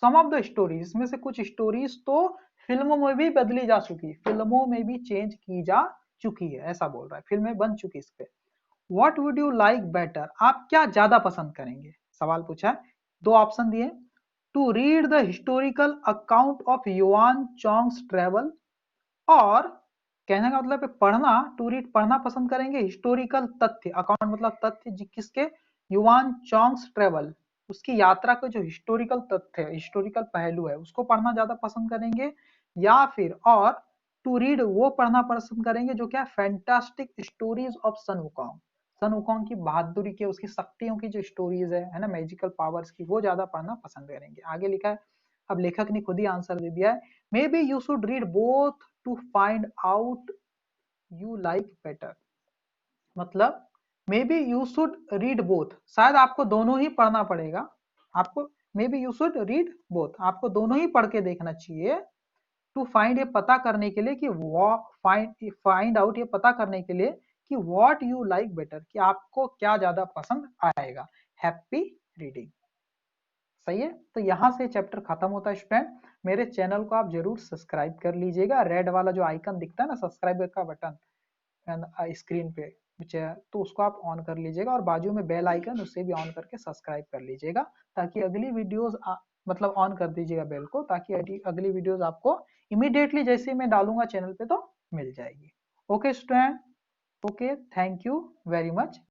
some of the stories, इसमें से कुछ स्टोरीज तो फिल्मों में भी बदली जा चुकी, फिल्मों में भी चेंज की जा चुकी है, ऐसा बोल रहा है, फिल्में बन चुकी इस पे। What would you like better, आप क्या ज्यादा पसंद करेंगे, सवाल पूछा है, दो ऑप्शन दिए, to read the historical account of Yuan Chong's travel, और कहने का मतलब है पढ़ना, टू रीड पढ़ना पसंद करेंगे, हिस्टोरिकल तथ्य, अकाउंट मतलब तथ्य, किसके? युआन चोंग्स ट्रेवल, उसकी यात्रा के जो हिस्टोरिकल तथ्य है, हिस्टोरिकल पहलू है, उसको पढ़ना ज्यादा पसंद करेंगे, या फिर और टू रीड वो पढ़ना पसंद करेंगे जो क्या? Fantastic stories of Sun Wukong, Sun Wukong की बहादुरी के, उसकी शक्तियों की जो स्टोरीज है ना, मैजिकल पावर्स की, वो ज्यादा पढ़ना पसंद करेंगे। आगे लिखा है, अब लेखक ने खुद ही आंसर दे दिया है, maybe you should read both to find out you like better, मतलब maybe you should read both, शायद आपको दोनों ही पढ़ना पड़ेगा, आपको maybe you should read both, आपको दोनों ही पढ़ के देखना चाहिए, टू फाइंड, ये पता करने के लिए कि फाइंड फाइंड आउट, ये पता करने के लिए कि व्हाट यू लाइक बेटर, कि आपको क्या ज्यादा पसंद आएगा। हैप्पी रीडिंग, सही है। तो यहाँ से चैप्टर खत्म होता है स्टूडेंट, मेरे चैनल को आप जरूर सब्सक्राइब कर लीजिएगा, रेड वाला जो आइकन दिखता है ना सब्सक्राइबर का बटन स्क्रीन पे, तो उसको आप ऑन कर लीजिएगा, और बाजू में बेल आइकन उससे भी ऑन करके सब्सक्राइब कर लीजिएगा, ताकि अगली वीडियोस मतलब ऑन कर दीजिएगा बेल को, ताकि अगली वीडियोस आपको इमीडिएटली जैसे मैं डालूंगा चैनल पे तो मिल जाएगी। Okay student, okay, thank you very much.